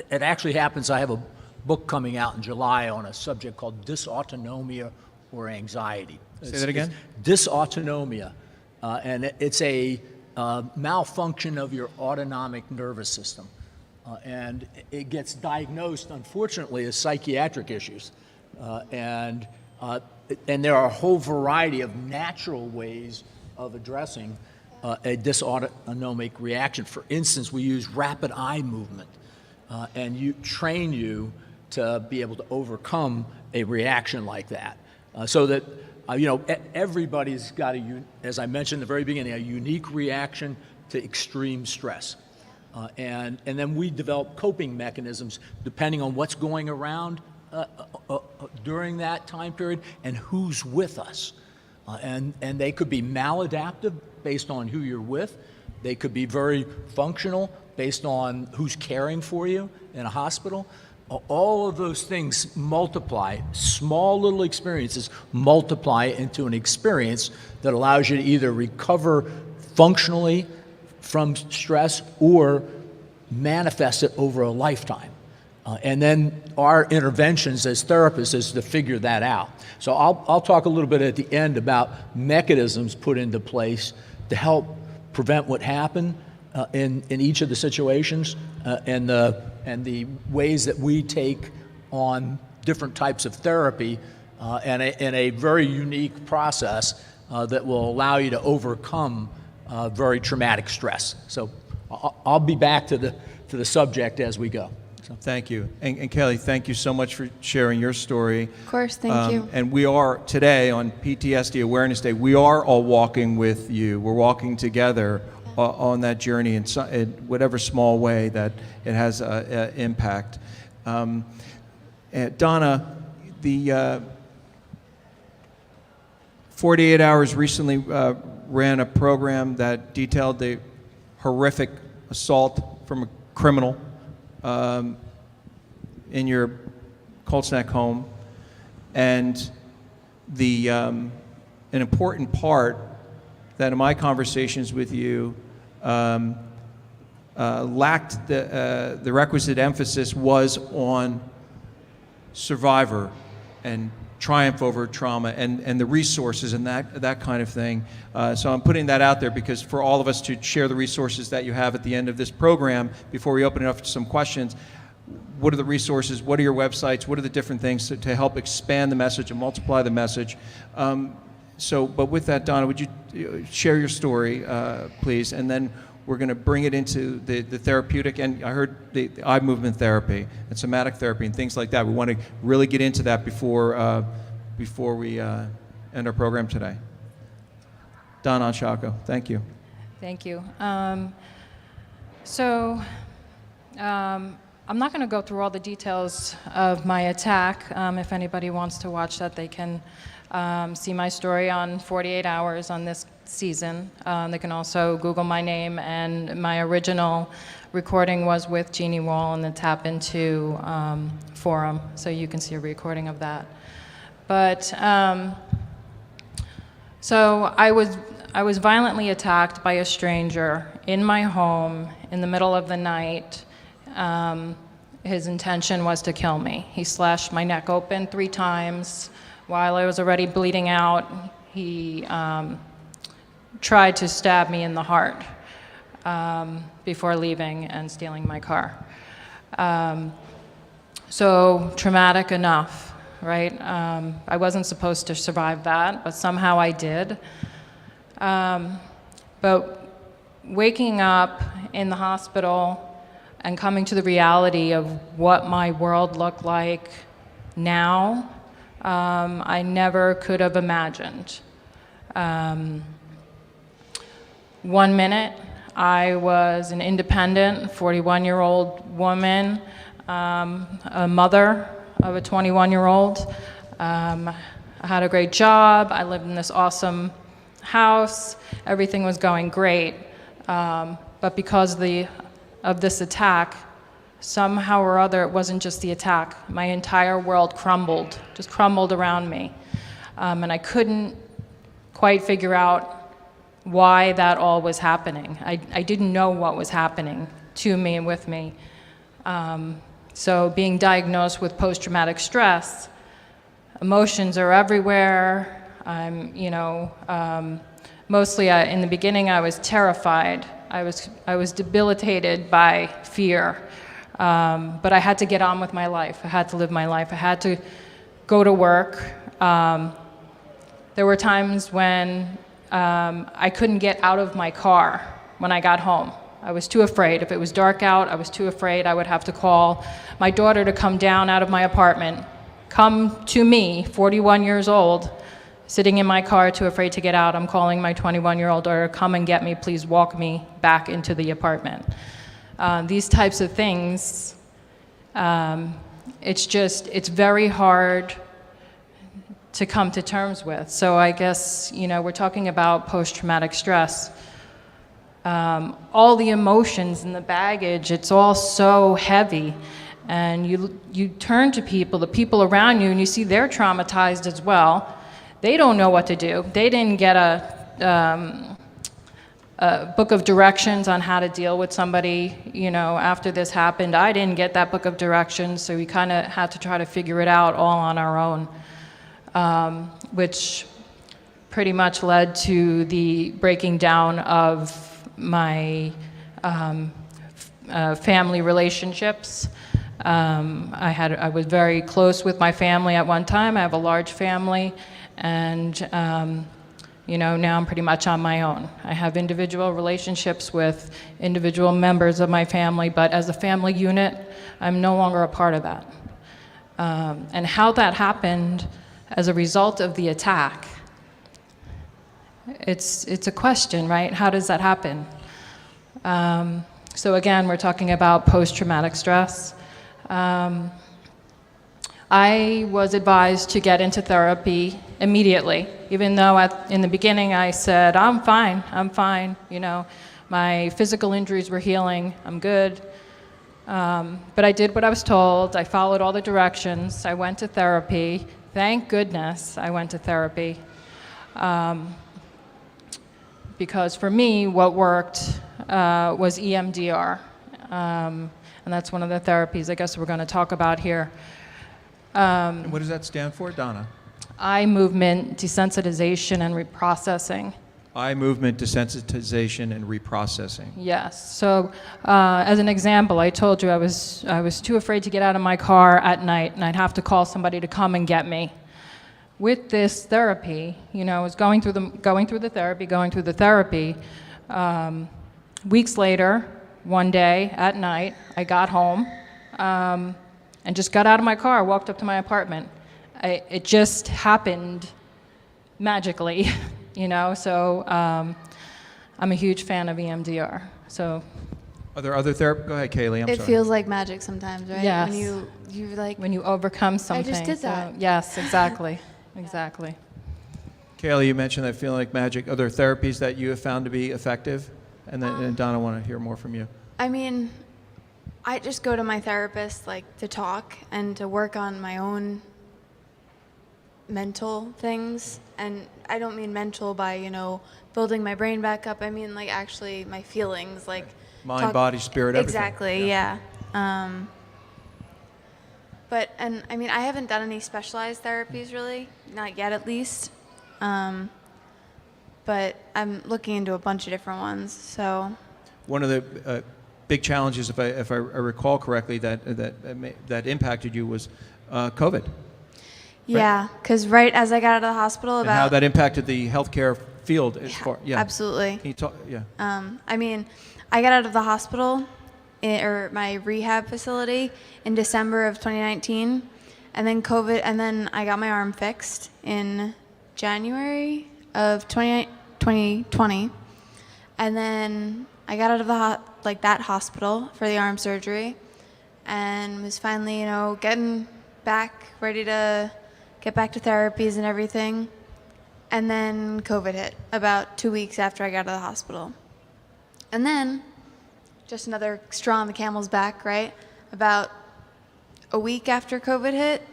it actually happens. I have a book coming out in July on a subject called dysautonomia or anxiety. Say that again? Dysautonomia. And it's a malfunction of your autonomic nervous system. And it gets diagnosed, unfortunately, as psychiatric issues. And there are a whole variety of natural ways of addressing a dysautonomic reaction. For instance, we use rapid eye movement, and you train you to be able to overcome a reaction like that. So that, everybody's got, as I mentioned at the very beginning, a unique reaction to extreme stress. And then we develop coping mechanisms depending on what's going around during that time period and who's with us. And they could be maladaptive based on who you're with. They could be very functional based on who's caring for you in a hospital. All of those things multiply. Small little experiences multiply into an experience that allows you to either recover functionally from stress or manifest it over a lifetime. And then our interventions as therapists is to figure that out. So I'll talk a little bit at the end about mechanisms put into place to help prevent what happened in each of the situations, and the ways that we take on different types of therapy and a very unique process that will allow you to overcome very traumatic stress. So I'll be back to the subject as we go. Thank you. And Kelly, thank you so much for sharing your story. Of course, thank you. And we are, today on PTSD Awareness Day, we are all walking with you. We're walking together on that journey in whatever small way that it has impact. And Donna, the 48 Hours recently ran a program that detailed the horrific assault from a criminal in your cold snack home, and an important part that in my conversations with you lacked the requisite emphasis was on survivor and triumph over trauma and the resources and that kind of thing. So I'm putting that out there because for all of us to share the resources that you have at the end of this program before we open it up to some questions. What are the resources? What are your websites? What are the different things to help expand the message and multiply the message? But with that, Donna, would you share your story, please? And then we're going to bring it into the therapeutic, and I heard the eye movement therapy and somatic therapy and things like that. We want to really get into that before we end our program today. Donna Ongsiako, thank you. Thank you. I'm not going to go through all the details of my attack. If anybody wants to watch that, they can see my story on 48 Hours on this season. They can also Google my name, and my original recording was with Jeannie Wall in the Tap Into forum, so you can see a recording of that. But so I was violently attacked by a stranger in my home in the middle of the night. His intention was to kill me. He slashed my neck open 3 times. While I was already bleeding out, he tried to stab me in the heart before leaving and stealing my car. So traumatic enough, right? I wasn't supposed to survive that, but somehow I did. But waking up in the hospital and coming to the reality of what my world looked like now, I never could have imagined. 1 minute, I was an independent 41-year-old woman, a mother of a 21-year-old. I had a great job. I lived in this awesome house. Everything was going great. But because of this attack, somehow or other, it wasn't just the attack. My entire world crumbled, just crumbled around me. And I couldn't quite figure out why that all was happening. I didn't know what was happening to me and with me. So being diagnosed with post-traumatic stress, emotions are everywhere. Mostly in the beginning I was terrified. I was debilitated by fear. But I had to get on with my life. I had to live my life. I had to go to work. There were times when I couldn't get out of my car when I got home. I was too afraid. If it was dark out, I was too afraid. I would have to call my daughter to come down out of my apartment, come to me, 41 years old, sitting in my car, too afraid to get out. I'm calling my 21-year-old daughter, come and get me, please walk me back into the apartment. These types of things, it's very hard to come to terms with. So I guess, we're talking about post-traumatic stress. All the emotions and the baggage, it's all so heavy. And you turn to people, the people around you, and you see they're traumatized as well. They don't know what to do. They didn't get a book of directions on how to deal with somebody, after this happened. I didn't get that book of directions, so we kind of had to try to figure it out all on our own, which pretty much led to the breaking down of my family relationships. I was very close with my family at one time. I have a large family, and now I'm pretty much on my own. I have individual relationships with individual members of my family, but as a family unit, I'm no longer a part of that. And how that happened as a result of the attack, it's a question, right? How does that happen? So again, we're talking about post-traumatic stress. I was advised to get into therapy immediately, even though in the beginning I said, I'm fine, my physical injuries were healing, I'm good. But I did what I was told. I followed all the directions. I went to therapy. Thank goodness I went to therapy. because for me, what worked was EMDR. And that's one of the therapies I guess we're going to talk about here. And what does that stand for, Donna? Eye movement desensitization and reprocessing. Eye movement desensitization and reprocessing. Yes. So, as an example, I told you I was too afraid to get out of my car at night, and I'd have to call somebody to come and get me. With this therapy, you know, I was going through the therapy. Weeks later, one day at night, I got home and just got out of my car, walked up to my apartment. It just happened magically. You know, so I'm a huge fan of EMDR. So, are there other therapies? Go ahead, Ceilie. I'm sorry. It feels like magic sometimes, right? Yes. When you like. When you overcome something. I just did that. So, yes, exactly, exactly. Ceilie, you mentioned that feeling like magic. Are there therapies that you have found to be effective? And then, and Donna, I want to hear more from you. I mean, I just go to my therapist like to talk and to work on my own mental things. And I don't mean mental by, you know, building my brain back up. I mean like actually my feelings, like mind, body, spirit, everything. Exactly, yeah. But and I mean I haven't done any specialized therapies really, not yet at least. But I'm looking into a bunch of different ones. So one of the big challenges, if I recall correctly, that impacted you was COVID. Yeah, because right as I got out of the hospital, and how that impacted the healthcare field as far, yeah. Absolutely. Can you talk? Yeah. I mean, I got out of the hospital or my rehab facility in December of 2019, and then COVID, and then I got my arm fixed in January of 2020, and then I got out of that hospital for the arm surgery, and was finally, you know, getting back, ready to get back to therapies and everything. And then COVID hit about 2 weeks after I got out of the hospital. And then, just another straw on the camel's back, right? About a week after COVID hit,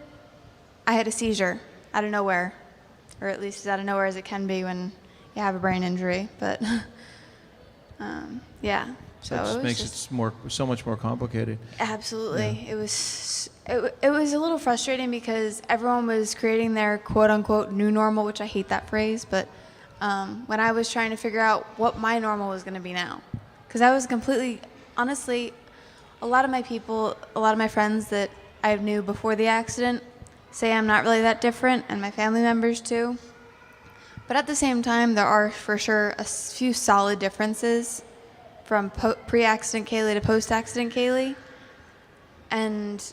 I had a seizure out of nowhere. Or at least as out of nowhere as it can be when you have a brain injury. But, yeah. So it just makes it so much more complicated. Absolutely. Yeah. It was a little frustrating because everyone was creating their quote-unquote new normal, which I hate that phrase, but when I was trying to figure out what my normal was going to be now. Because I was completely, honestly, a lot of my friends that I knew before the accident say I'm not really that different, and my family members too. But at the same time, there are for sure a few solid differences from pre-accident Ceilie to post-accident Ceilie. And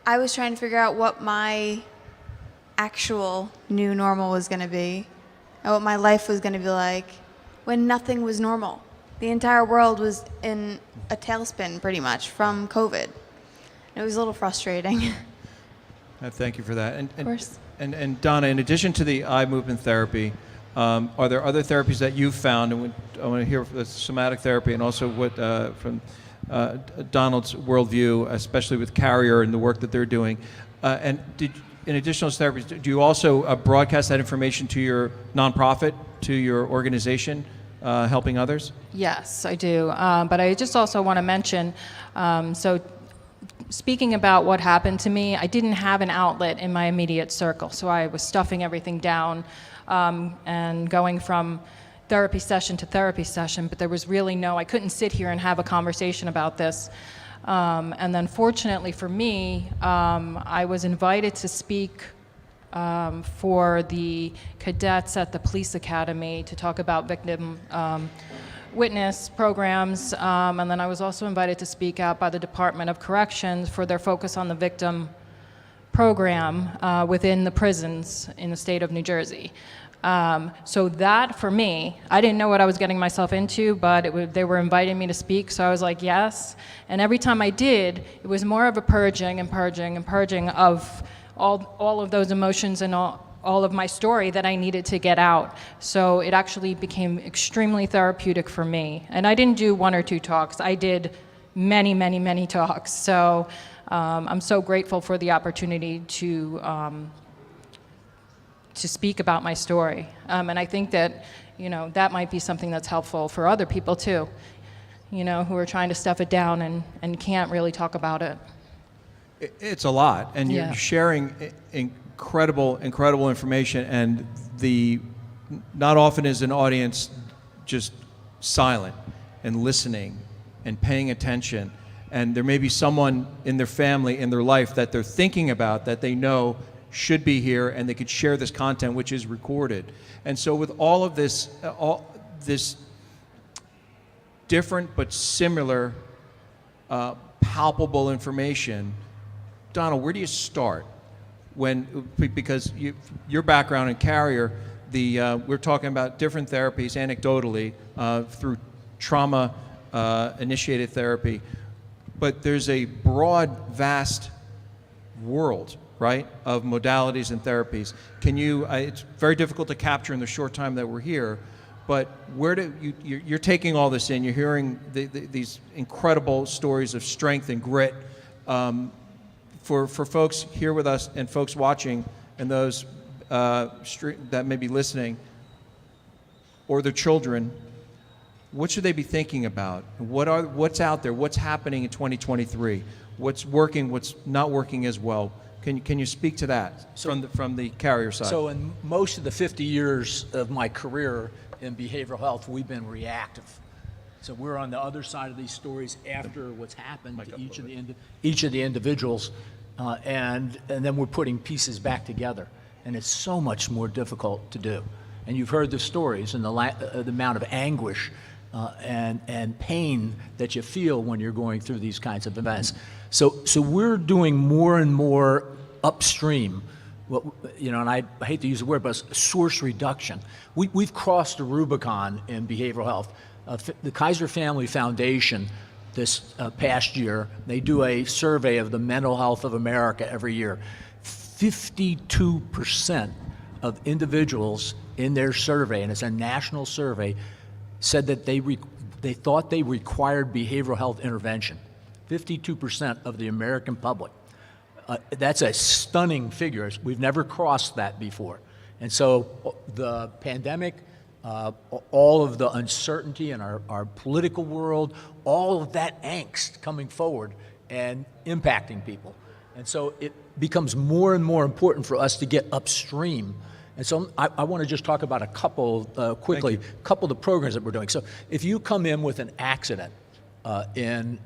I was trying to figure out what my actual new normal was going to be and what my life was going to be like when nothing was normal. The entire world was in a tailspin pretty much from COVID. It was a little frustrating. Thank you for that. Of course. And Donna, in addition to the eye movement therapy, are there other therapies that you've found? And I want to hear the somatic therapy and also what from Donald's worldview, especially with Carrier and the work that they're doing. And in addition to those therapies, do you also broadcast that information to your nonprofit, to your organization, helping others? Yes, I do. But I just also want to mention, so speaking about what happened to me, I didn't have an outlet in my immediate circle, so I was stuffing everything down and going from therapy session to therapy session, but there was really I couldn't sit here and have a conversation about this. And then fortunately for me, I was invited to speak for the cadets at the police academy to talk about victim witness programs, and then I was also invited to speak out by the Department of Corrections for their focus on the victim program within the prisons in the state of New Jersey. So that, for me, I didn't know what I was getting myself into, but they were inviting me to speak, so I was like, yes. And every time I did, it was more of a purging and purging and purging of all of those emotions and all of my story that I needed to get out. So it actually became extremely therapeutic for me. And I didn't do 1 or 2 talks. I did many, many, many talks. So I'm so grateful for the opportunity to speak about my story. And I think that, that might be something that's helpful for other people too, who are trying to stuff it down and can't really talk about it. It's a lot, and Yeah. you're sharing incredible information, and not often is an audience just silent and listening and paying attention, and there may be someone in their family, in their life, that they're thinking about, that they know should be here, and they could share this content, which is recorded. And so with all of this, this different but similar palpable information, Donna, where do you start? Because your background in Carrier, we're talking about different therapies anecdotally through trauma-initiated therapy, but there's a broad, vast world, right, of modalities and therapies. It's very difficult to capture in the short time that we're here, but you're taking all this in, you're hearing these incredible stories of strength and grit. For folks here with us and folks watching and those that may be listening, or their children, what should they be thinking about? What's out there? What's happening in 2023? What's working? What's not working as well? Can you speak to that from the Carrier side? So in most of the 50 years of my career in behavioral health, we've been reactive. So we're on the other side of these stories after what's happened to each of the individuals, and then we're putting pieces back together. And it's so much more difficult to do. And you've heard the stories and the amount of anguish and pain that you feel when you're going through these kinds of events. So we're doing more and more upstream, and I hate to use the word, but source reduction. We've crossed the Rubicon in behavioral health. The Kaiser Family Foundation this past year, they do a survey of the mental health of America every year. 52% of individuals in their survey, and it's a national survey, said that they thought they required behavioral health intervention. 52% of the American public. That's a stunning figure. We've never crossed that before. And so the pandemic, all of the uncertainty in our political world, all of that angst coming forward and impacting people. And so it becomes more and more important for us to get upstream. And so I want to just talk about a couple quickly, a couple of the programs that we're doing. So if you come in with an accident in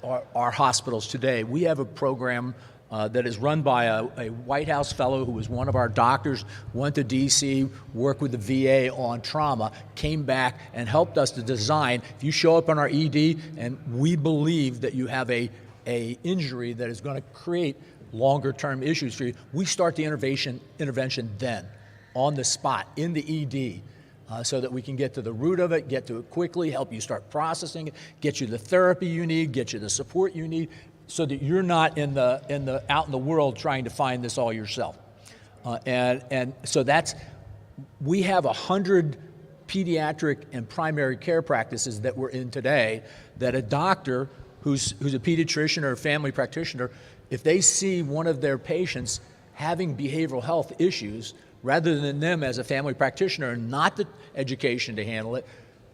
our hospitals today, we have a program that is run by a White House fellow who was one of our doctors, went to DC, worked with the VA on trauma, came back and helped us to design. If you show up on our ED and we believe that you have a injury that is going to create longer term issues for you, we start the intervention then, on the spot, in the ED. So that we can get to the root of it, get to it quickly, help you start processing it, get you the therapy you need, get you the support you need, so that you're not out in the world trying to find this all yourself. And so we have 100 pediatric and primary care practices that we're in today, that a doctor who's a pediatrician or a family practitioner, if they see one of their patients having behavioral health issues, rather than them as a family practitioner and not the education to handle it,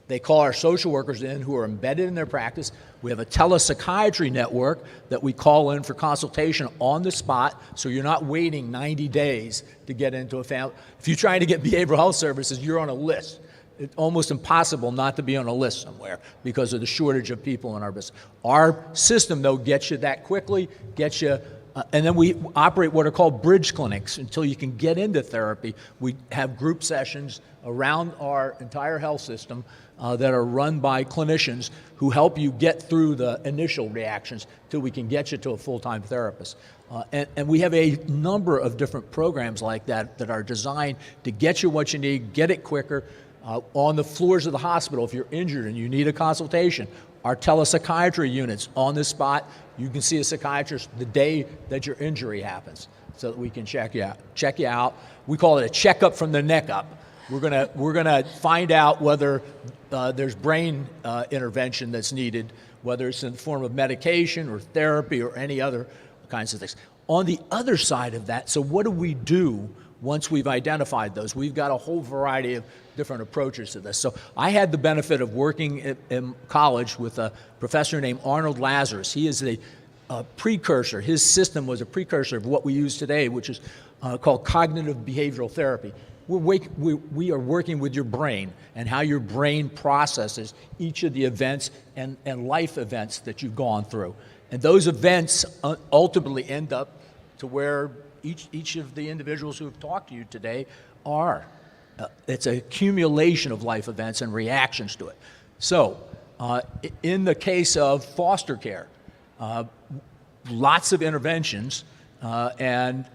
they call our social workers in who are embedded in their practice. We have a telepsychiatry network that we call in for consultation on the spot, so you're not waiting 90 days to get into a family. If you're trying to get behavioral health services, you're on a list. It's almost impossible not to be on a list somewhere because of the shortage of people in our business. Our system, though, gets you that quickly, gets you and then we operate what are called bridge clinics until you can get into therapy. We have group sessions around our entire health system that are run by clinicians who help you get through the initial reactions till we can get you to a full-time therapist. And we have a number of different programs like that that are designed to get you what you need, get it quicker. On the floors of the hospital, if you're injured and you need a consultation, our telepsychiatry units on the spot, you can see a psychiatrist the day that your injury happens so that we can check you out. We call it a checkup from the neck up. We're gonna find out whether there's brain intervention that's needed, whether it's in the form of medication or therapy or any other kinds of things. On the other side of that, so what do we do once we've identified those. We've got a whole variety of different approaches to this. So I had the benefit of working in college with a professor named Arnold Lazarus. He is a precursor. His system was a precursor of what we use today, which is called cognitive behavioral therapy. We are working with your brain and how your brain processes each of the events and life events that you've gone through. And those events ultimately end up to where each of the individuals who have talked to you today are. It's an accumulation of life events and reactions to it. So, in the case of foster care, lots of interventions, and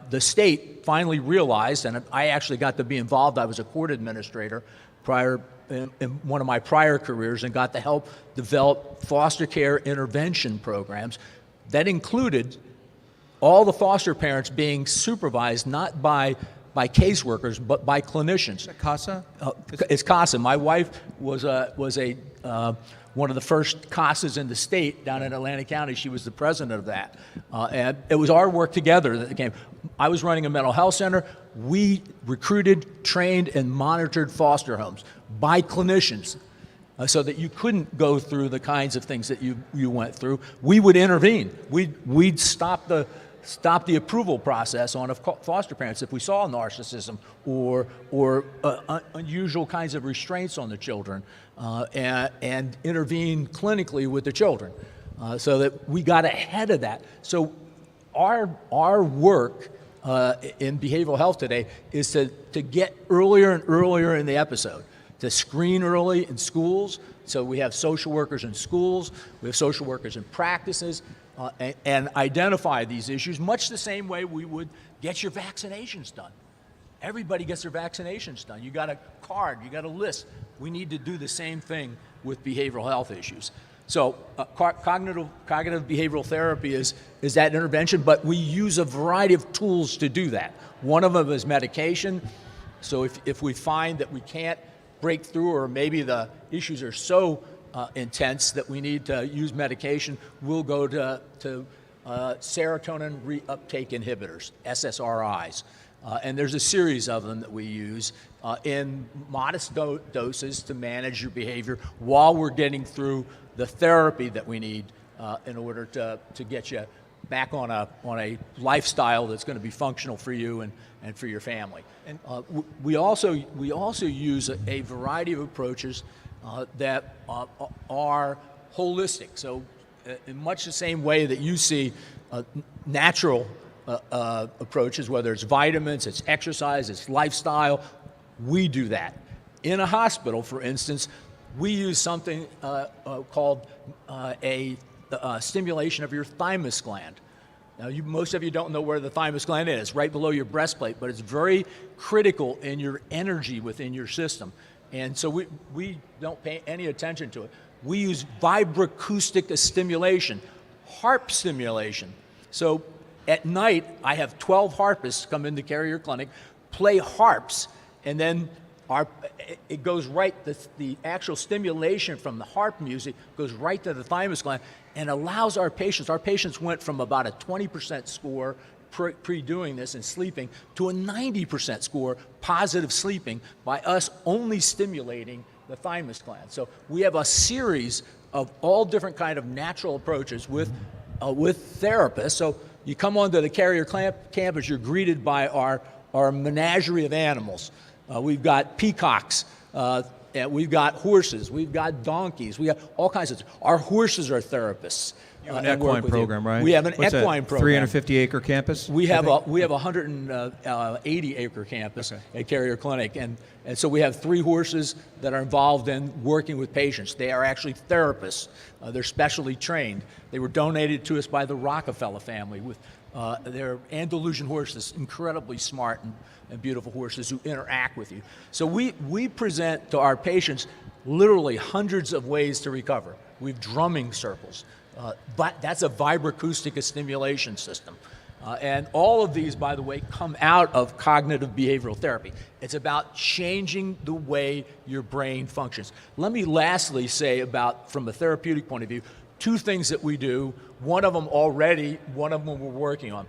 the state finally realized, and I actually got to be involved. I was a court administrator in one of my prior careers, and got to help develop foster care intervention programs that included all the foster parents being supervised not by caseworkers but by clinicians. CASA? It's CASA. My wife was one of the first CASAs in the state down in Atlantic County. She was the president of that. And it was our work together that came. I was running a mental health center. We recruited, trained, and monitored foster homes by clinicians so that you couldn't go through the kinds of things that you went through. We would intervene. We'd stop the approval process on foster parents if we saw narcissism or unusual kinds of restraints on the children, and intervene clinically with the children, so that we got ahead of that. So our work in behavioral health today is to get earlier and earlier in the episode, to screen early in schools. So we have social workers in schools, we have social workers in practices, and identify these issues much the same way we would get your vaccinations done. Everybody gets their vaccinations done. You got a card, you got a list. We need to do the same thing with behavioral health issues. So cognitive behavioral therapy is that intervention, but we use a variety of tools to do that. One of them is medication. So if we find that we can't break through, or maybe the issues are so intense that we need to use medication, we'll go to serotonin reuptake inhibitors, SSRIs. And there's a series of them that we use in modest doses to manage your behavior while we're getting through the therapy that we need in order to get you back on a lifestyle that's going to be functional for you and for your family. And we also use a variety of approaches that are holistic. So in much the same way that you see natural approaches, whether it's vitamins, it's exercise, it's lifestyle, we do that. In a hospital, for instance, we use something called a stimulation of your thymus gland. Now, most of you don't know where the thymus gland is, right below your breastplate, but it's very critical in your energy within your system. And so we don't pay any attention to it. We use vibroacoustic stimulation, harp stimulation. So at night, I have 12 harpists come into Carrier Clinic, play harps, and then it goes right, the actual stimulation from the harp music goes right to the thymus gland and allows our patients went from about a 20% score pre-doing this and sleeping to a 90% score positive sleeping by us only stimulating the thymus gland. So we have a series of all different kind of natural approaches with therapists. So you come onto the Carrier campus, you're greeted by our menagerie of animals. We've got peacocks, and we've got horses, we've got donkeys, we got all kinds of. Our horses are therapists. You have an equine program, right? We have an What's equine that, program. 350-acre campus? We have a 180-acre campus at Carrier Clinic, and so we have 3 horses that are involved in working with patients. They are actually therapists. They're specially trained. They were donated to us by the Rockefeller family. They're Andalusian horses, incredibly smart and beautiful horses who interact with you. So we present to our patients literally hundreds of ways to recover. We have drumming circles. But that's a vibroacoustic stimulation system. And all of these, by the way, come out of cognitive behavioral therapy. It's about changing the way your brain functions. Let me lastly say about, from a therapeutic point of view, 2 things that we do. One of them already, one of them we're working on.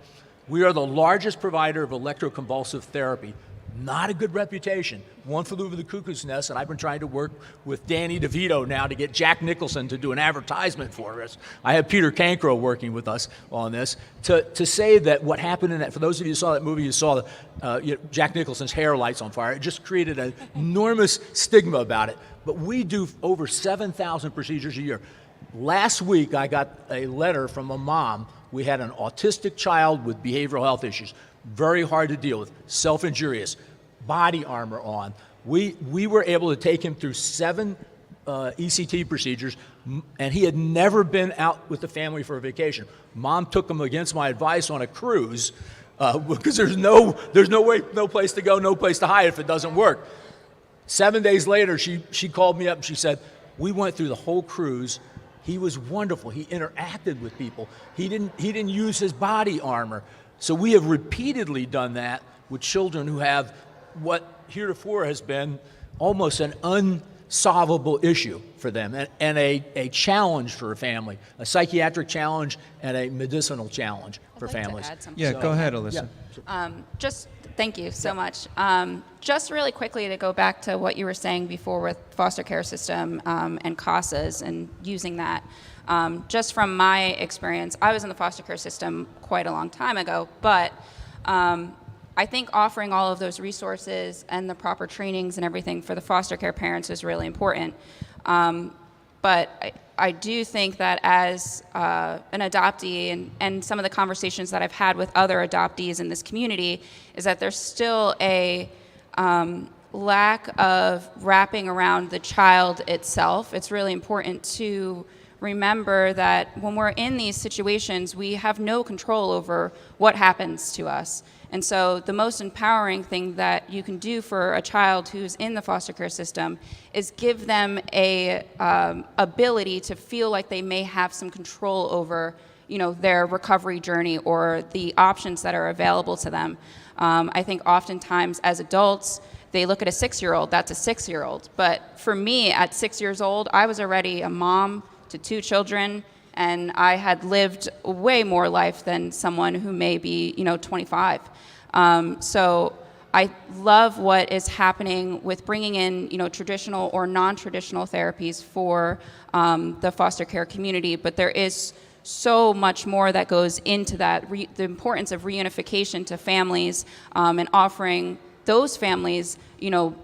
We are the largest provider of electroconvulsive therapy. Not a good reputation. One flew over the cuckoo's nest, and I've been trying to work with Danny DeVito now to get Jack Nicholson to do an advertisement for us. I have Peter Cancro working with us on this to say that what happened in that, for those of you who saw that movie, you saw Jack Nicholson's hair lights on fire. It just created an enormous stigma about it. But we do over 7,000 procedures a year. Last week, I got a letter from a mom. We had an autistic child with behavioral health issues. Very hard to deal with, self-injurious, body armor on. We were able to take him through 7 ECT procedures, and he had never been out with the family for a vacation. Mom took him against my advice on a cruise because there's no place to go, no place to hide if it doesn't work. 7 days later, she called me up and she said, we went through the whole cruise. He was wonderful. He interacted with people. He didn't use his body armor. So we have repeatedly done that with children who have what heretofore has been almost an unsolvable issue for them and a challenge for a family, a psychiatric challenge and a medicinal challenge for families. Yeah, go ahead, Alyssa. Just thank you so much. Just really quickly to go back to what you were saying before with foster care system and CASAs and using that. Just from my experience, I was in the foster care system quite a long time ago, but I think offering all of those resources and the proper trainings and everything for the foster care parents is really important. But I do think that as an adoptee and some of the conversations that I've had with other adoptees in this community is that there's still a lack of wrapping around the child itself. It's really important to remember that when we're in these situations, we have no control over what happens to us. And so the most empowering thing that you can do for a child who's in the foster care system is give them a ability to feel like they may have some control over, their recovery journey or the options that are available to them. I think oftentimes as adults, they look at a 6-year-old, that's a 6-year-old. But for me, at 6 years old, I was already a mom to 2 children, and I had lived way more life than someone who may be, 25. So I love what is happening with bringing in, traditional or non-traditional therapies for the foster care community, but there is so much more that goes into that, the importance of reunification to families and offering those families,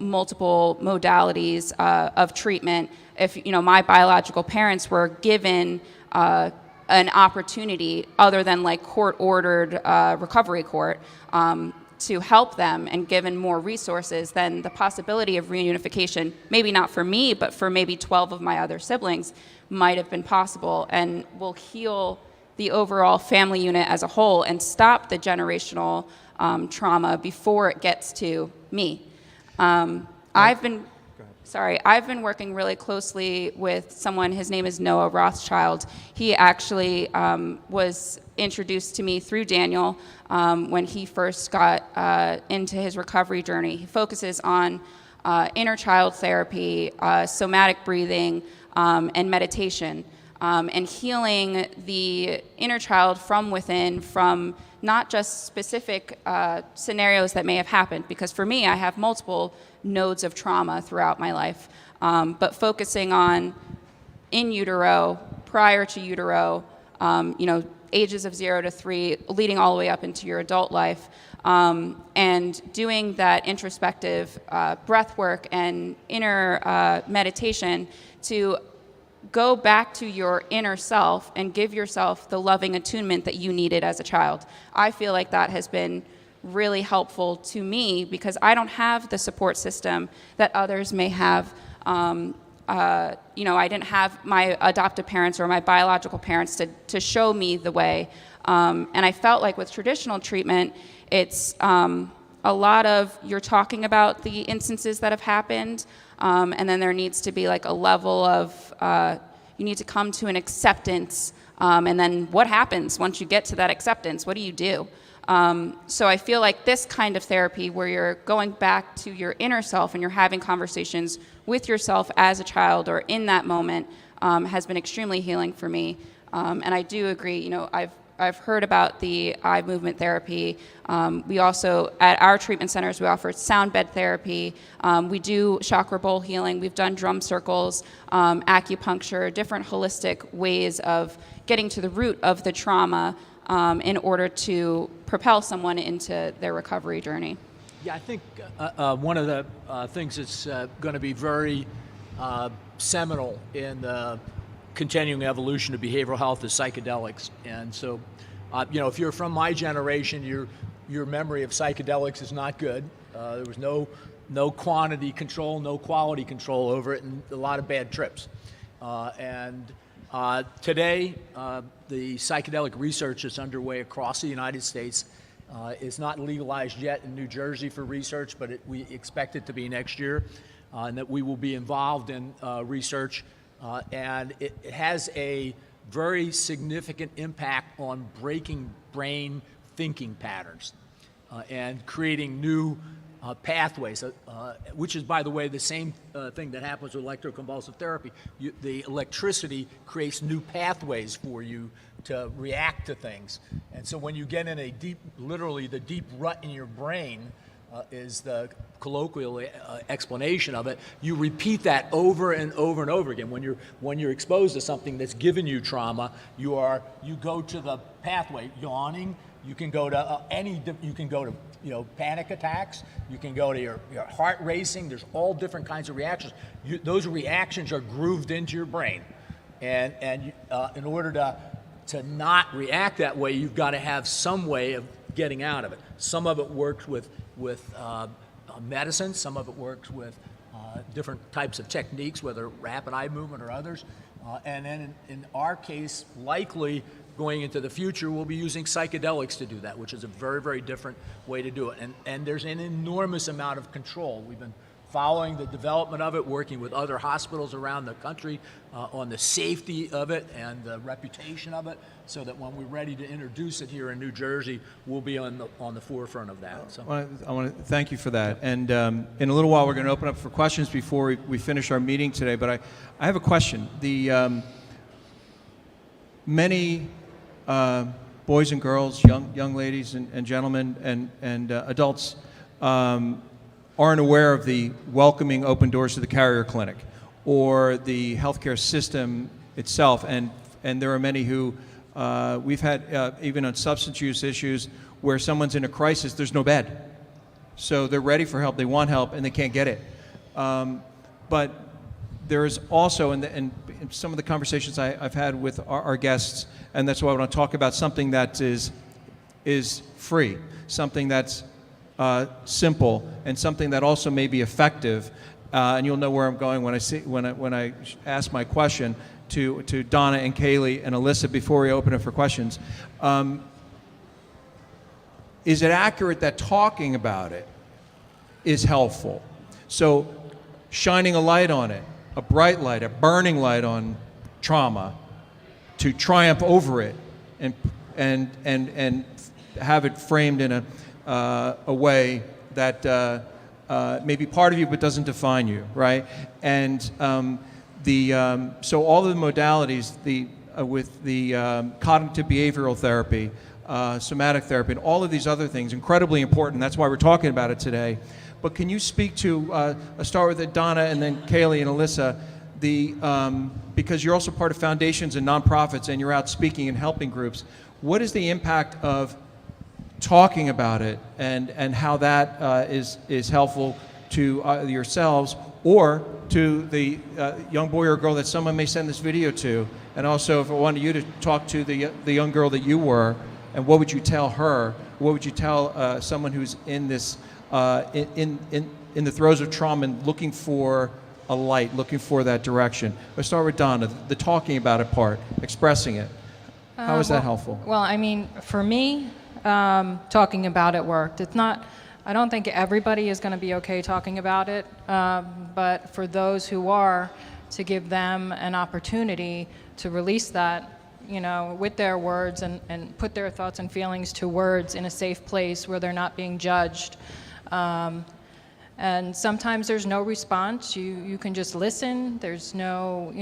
multiple modalities of treatment. If, my biological parents were given an opportunity other than like court-ordered recovery court to help them and given more resources, then the possibility of reunification, maybe not for me, but for maybe 12 of my other siblings, might have been possible and will heal the overall family unit as a whole and stop the generational trauma before it gets to me. I've been working really closely with someone, his name is Noah Rothschild. He actually was introduced to me through Daniel when he first got into his recovery journey. He focuses on inner child therapy, somatic breathing, and meditation, and healing the inner child from within, from not just specific scenarios that may have happened, because for me, I have multiple nodes of trauma throughout my life, but focusing on in utero, prior to utero, ages of 0 to 3, leading all the way up into your adult life, and doing that introspective breath work and inner meditation to go back to your inner self and give yourself the loving attunement that you needed as a child. I feel like that has been really helpful to me because I don't have the support system that others may have. I didn't have my adoptive parents or my biological parents to show me the way. And I felt like with traditional treatment, it's a lot of you're talking about the instances that have happened, and then there needs to be like a level of, you need to come to an acceptance, and then what happens once you get to that acceptance? What do you do? So I feel like this kind of therapy where you're going back to your inner self and you're having conversations with yourself as a child or in that moment has been extremely healing for me. And I do agree, I've heard about the eye movement therapy. We also, at our treatment centers, we offer sound bed therapy. We do chakra bowl healing. We've done drum circles, acupuncture, different holistic ways of getting to the root of the trauma in order to propel someone into their recovery journey. Yeah, I think one of the things that's going to be very seminal in the continuing evolution of behavioral health is psychedelics. And so, if you're from my generation, your memory of psychedelics is not good. There was no quantity control, no quality control over it, and a lot of bad trips. Today, the psychedelic research that's underway across the United States is not legalized yet in New Jersey for research, but we expect it to be next year, and that we will be involved in research. And it has a very significant impact on breaking brain thinking patterns and creating new pathways, which is, by the way, the same thing that happens with electroconvulsive therapy. The electricity creates new pathways for you to react to things. And so when you get in a deep, literally the deep rut in your brain, is the colloquial explanation of it. You repeat that over and over and over again. When you're exposed to something that's given you trauma, you go to the pathway, yawning. You can go to panic attacks. You can go to your heart racing. There's all different kinds of reactions. Those reactions are grooved into your brain, and in order to not react that way, you've got to have some way of getting out of it. Some of it works with medicine. Some of it works with different types of techniques, whether rapid eye movement or others. And then in our case, likely going into the future, we'll be using psychedelics to do that, which is a very, very different way to do it. And there's an enormous amount of control. We've been following the development of it, working with other hospitals around the country on the safety of it and the reputation of it, so that when we're ready to introduce it here in New Jersey, we'll be on the forefront of that. So. I want to thank you for that. And in a little while, we're going to open up for questions before we finish our meeting today. But I have a question. The many boys and girls, young ladies and gentlemen and adults aren't aware of the welcoming open doors to the carrier clinic or the healthcare system itself. And there are many who we've had, even on substance use issues, where someone's in a crisis, there's no bed. So they're ready for help, they want help, and they can't get it. But there is also, in some of the conversations I've had with our guests, and that's why I want to talk about something that is free, something that's simple, and something that also may be effective. And you'll know where I'm going when I ask my question to Donna and Ceilie and Alyssa before we open it for questions. Is it accurate that talking about it is helpful? So shining a light on it, a bright light, a burning light on trauma, to triumph over it and have it framed in a way that may be part of you but doesn't define you, right? And so all of the modalities, with the cognitive behavioral therapy, somatic therapy, and all of these other things, incredibly important. That's why we're talking about it today. But can you speak to, let's start with Donna and then Ceilie and Alyssa, because you're also part of foundations and nonprofits and you're out speaking and helping groups. What is the impact of talking about it and how that is helpful to yourselves or to the young boy or girl that someone may send this video to? And also, if I wanted you to talk to the young girl that you were, and what would you tell her? What would you tell someone who's in this in the throes of trauma and looking for a light, looking for that direction? Let's start with Donna, the talking about it part, expressing it. How is that helpful? Well, I mean, for me, talking about it worked. It's not, I don't think everybody is going to be okay talking about it, but for those who are, to give them an opportunity to release that, with their words and put their thoughts and feelings to words in a safe place where they're not being judged. And sometimes there's no response. You can just listen. There's no,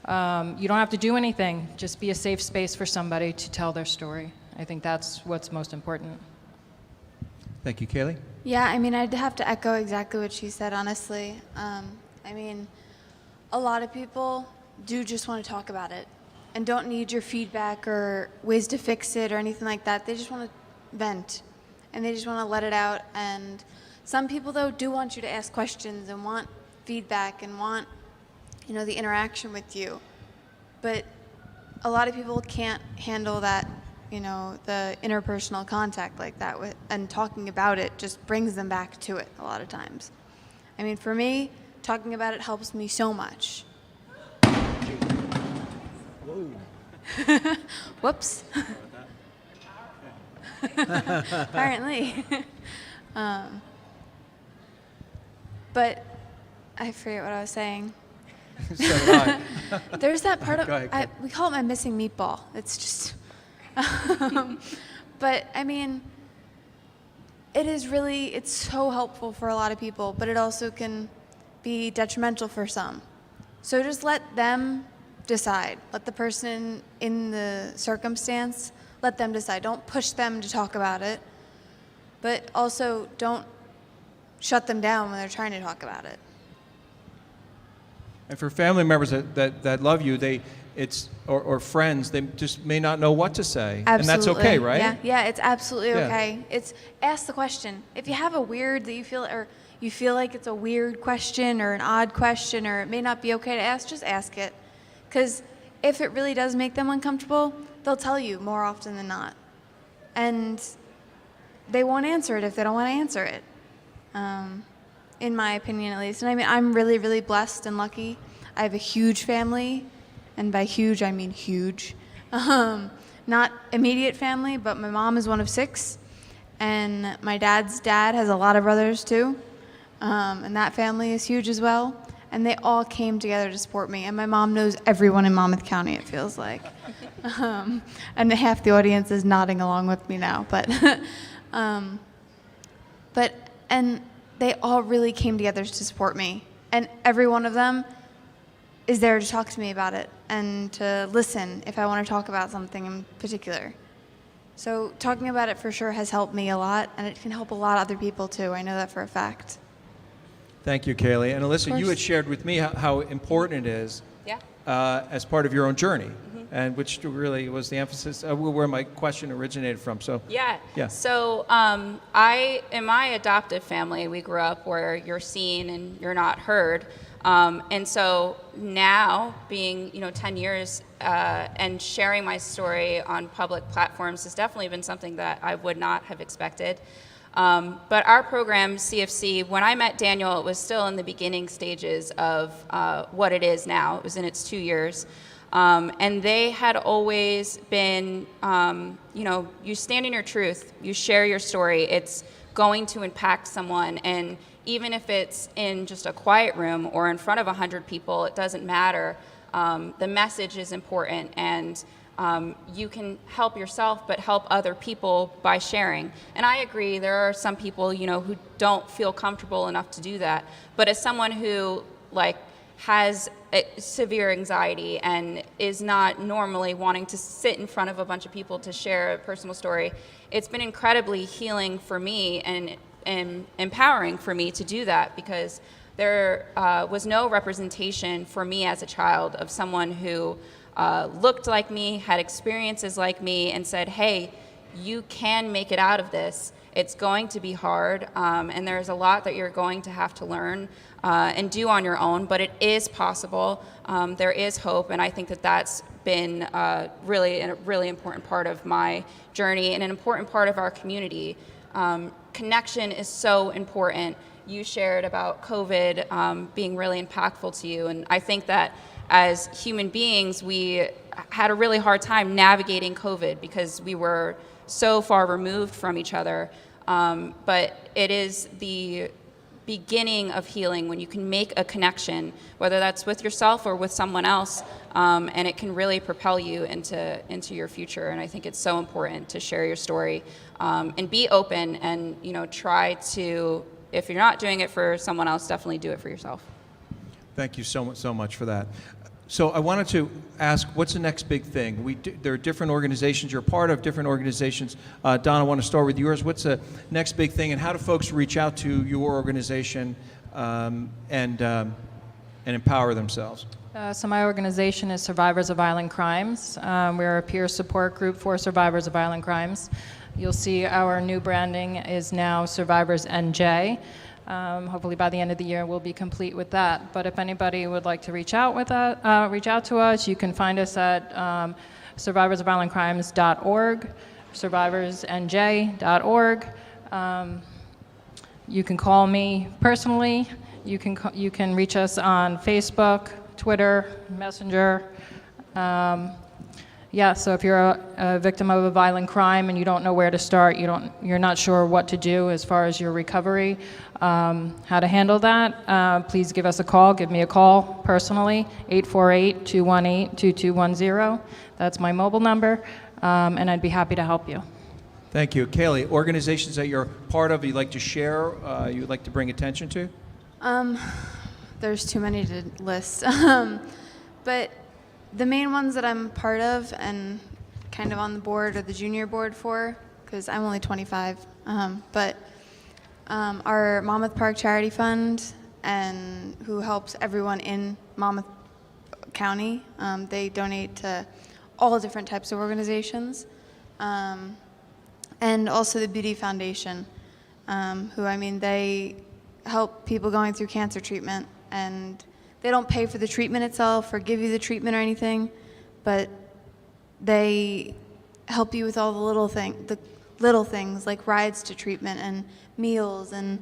You don't have to do anything. Just be a safe space for somebody to tell their story. I think that's what's most important. Thank you, Ceilie. Yeah, I mean, I'd have to echo exactly what she said, honestly. I mean, a lot of people do just want to talk about it and don't need your feedback or ways to fix it or anything like that. They just want to vent and they just want to let it out. And some people, though, do want you to ask questions and want feedback and want, you know, the interaction with you. But a lot of people can't handle that, you know, the interpersonal contact like that with, and talking about it just brings them back to it a lot of times. I mean, for me, talking about it helps me so much. Whoops. Apparently. But I forget what I was saying. So did I. There's that part of, Go ahead. we call it my missing meatball. It's just, but I mean, it is really, it's so helpful for a lot of people, but it also can be detrimental for some. So just let them decide. Let the person in the circumstance, let them decide. Don't push them to talk about it, but also don't shut them down when they're trying to talk about it. And for family members that love you, or friends, they just may not know what to say. Absolutely. And that's okay, right? Yeah, it's absolutely Yeah. okay. It's ask the question. If you have a weird that you feel like it's a weird question or an odd question or it may not be okay to ask, just ask it. Because if it really does make them uncomfortable, they'll tell you more often than not. And they won't answer it if they don't want to answer it. In my opinion, at least. And I mean, I'm really, really blessed and lucky. I have a huge family, and by huge, I mean huge. Not immediate family, but my mom is one of 6, and my dad's dad has a lot of brothers too, and that family is huge as well. And they all came together to support me, and my mom knows everyone in Monmouth County, it feels like. And half the audience is nodding along with me now, and they all really came together to support me. And every one of them is there to talk to me about it and to listen if I want to talk about something in particular. So talking about it for sure has helped me a lot, and it can help a lot of other people too. I know that for a fact. Thank you, Ceilie. And Alyssa, you course. had shared with me how important it is as part of your own journey, and which really was the emphasis, where my question originated from. So Yeah. Yeah. So in my adoptive family, we grew up where you're seen and you're not heard. And so now, being 10 years and sharing my story on public platforms has definitely been something that I would not have expected. But our program, CFC, when I met Daniel, it was still in the beginning stages of what it is now. It was in its 2 years. And they had always been, you stand in your truth, you share your story, it's going to impact someone. And even if it's in just a quiet room or in front of 100 people, it doesn't matter. The message is important, and you can help yourself, but help other people by sharing. And I agree, there are some people, who don't feel comfortable enough to do that. But as someone who, has severe anxiety and is not normally wanting to sit in front of a bunch of people to share a personal story, it's been incredibly healing for me and empowering for me to do that, because there was no representation for me as a child of someone who looked like me, had experiences like me, and said, hey, you can make it out of this. It's going to be hard, and there's a lot that you're going to have to learn and do on your own, but it is possible. There is hope, and I think that that's been really a really important part of my journey and an important part of our community. Connection is so important. You shared about COVID being really impactful to you, and I think that as human beings, we had a really hard time navigating COVID because we were so far removed from each other. But it is the beginning of healing when you can make a connection, whether that's with yourself or with someone else, and it can really propel you into your future. And I think it's so important to share your story and be open, and try to, if you're not doing it for someone else, definitely do it for yourself. Thank you so much for that. So I wanted to ask, what's the next big thing? There are different organizations you're part of, different organizations. Donna, I want to start with yours. What's the next big thing, and how do folks reach out to your organization and empower themselves? So my organization is Survivors of Violent Crimes. We're a peer support group for survivors of violent crimes. You'll see our new branding is now Survivors NJ. Hopefully by the end of the year we'll be complete with that. But if anybody would like to reach out to us, you can find us at survivorsofviolentcrimes.org, survivorsnj.org. You can call me personally. You can reach us on Facebook, Twitter, Messenger. So if you're a victim of a violent crime and you don't know where to start, you're not sure what to do as far as your recovery, how to handle that, please give us a call. Give me a call personally, 848-218-2210. That's my mobile number, and I'd be happy to help you. Thank you. Ceilie, organizations that you're part of, you'd like to share, you'd like to bring attention to? There's too many to list. But the main ones that I'm part of and kind of on the board or the junior board for, because I'm only 25, but our Monmouth Park Charity Fund, and who helps everyone in Monmouth County. They donate to all different types of organizations. And also the Beauty Foundation, they help people going through cancer treatment, and they don't pay for the treatment itself or give you the treatment or anything, but they help you with all the little things like rides to treatment and meals and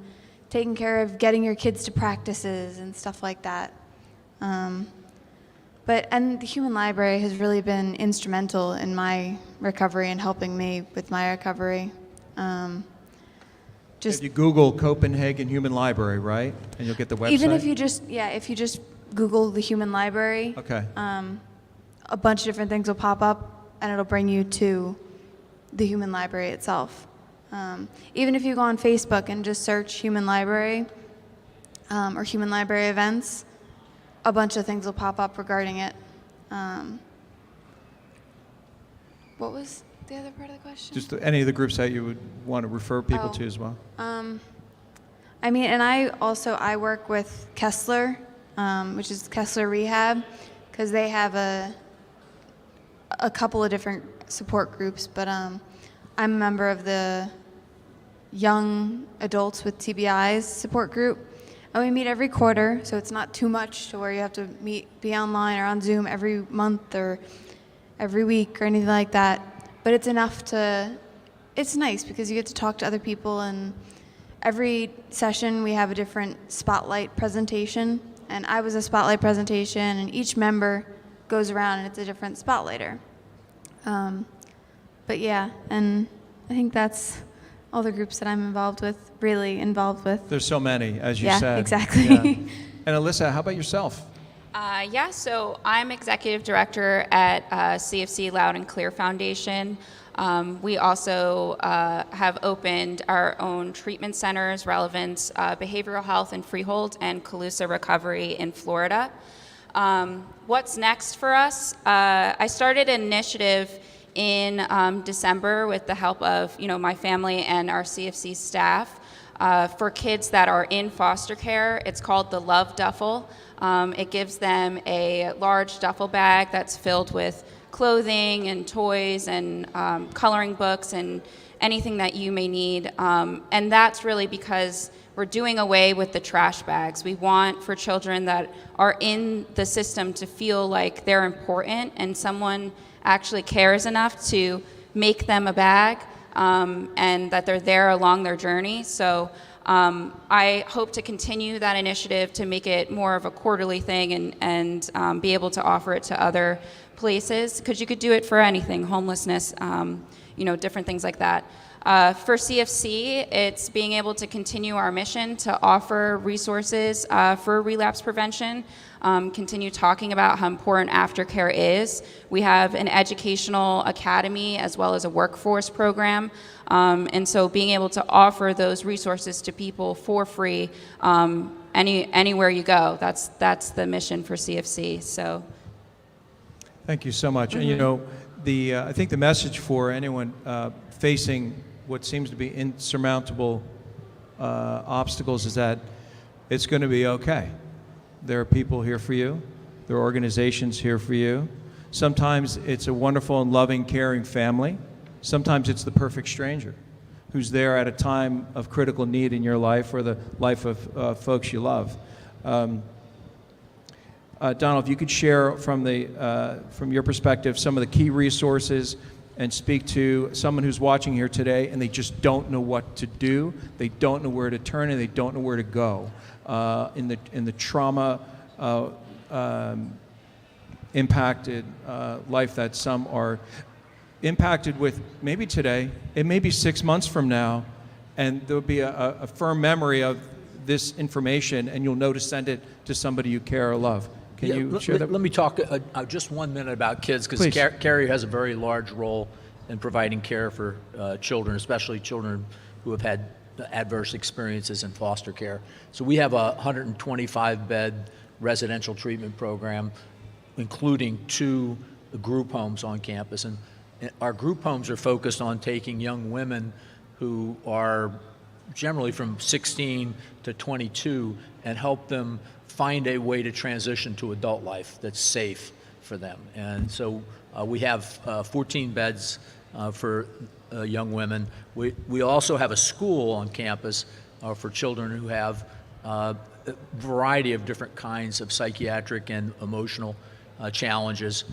taking care of getting your kids to practices and stuff like that. And the Human Library has really been instrumental in my recovery and helping me with my recovery. If you Google Copenhagen Human Library, right, and you'll get the website. Even if you just Google the Human Library, okay, a bunch of different things will pop up, and it'll bring you to the Human Library itself. Even if you go on Facebook and just search Human Library or Human Library events, a bunch of things will pop up regarding it. What was the other part of the question? Just any of the groups that you would want to refer people to as well. And I work with Kessler, which is Kessler Rehab, because they have a couple of different support groups, but I'm a member of the Young Adults with TBI's support group. And we meet every quarter, so it's not too much to where you have to be online or on Zoom every month or every week or anything like that. But it's it's nice because you get to talk to other people, and every session we have a different spotlight presentation. And I was a spotlight presentation, and each member goes around and it's a different spotlighter. But yeah, and I think that's all the groups that I'm really involved with. There's so many, as you said. Yeah, exactly. Yeah. And Alyssa, how about yourself? So I'm executive director at CFC Loud and Clear Foundation. We also have opened our own treatment centers, Relevance Behavioral Health in Freehold and Calusa Recovery in Florida. What's next for us? I started an initiative in December with the help of my family and our CFC staff for kids that are in foster care. It's called the Love Duffel. It gives them a large duffel bag that's filled with clothing and toys and coloring books and anything that you may need. And that's really because we're doing away with the trash bags. We want for children that are in the system to feel like they're important and someone actually cares enough to make them a bag, and that they're there along their journey. So I hope to continue that initiative to make it more of a quarterly thing and be able to offer it to other places, because you could do it for anything, homelessness, different things like that. For CFC, it's being able to continue our mission to offer resources for relapse prevention, continue talking about how important aftercare is. We have an educational academy as well as a workforce program, and so being able to offer those resources to people for free anywhere you go, that's the mission for CFC. So Thank you so much. And you know, I think the message for anyone facing what seems to be insurmountable obstacles is that it's going to be okay. There are people here for you. There are organizations here for you. Sometimes it's a wonderful and loving, caring family. Sometimes it's the perfect stranger who's there at a time of critical need in your life or the life of folks you love. Donald, if you could share from your perspective some of the key resources and speak to someone who's watching here today and they just don't know what to do, they don't know where to turn, and they don't know where to go in the trauma impacted life that some are impacted with maybe today, it may be 6 months from now, and there'll be a firm memory of this information, and you'll know to send it to somebody you care or love. Can you share that? Let me talk just 1 minute about kids, because Carrie has a very large role in providing care for children, especially children who have had adverse experiences in foster care. So we have a 125-bed residential treatment program, including 2 group homes on campus. And our group homes are focused on taking young women who are generally from 16 to 22 and help them find a way to transition to adult life that's safe for them. And so we have 14 beds for young women. We also have a school on campus for children who have a variety of different kinds of psychiatric and emotional challenges.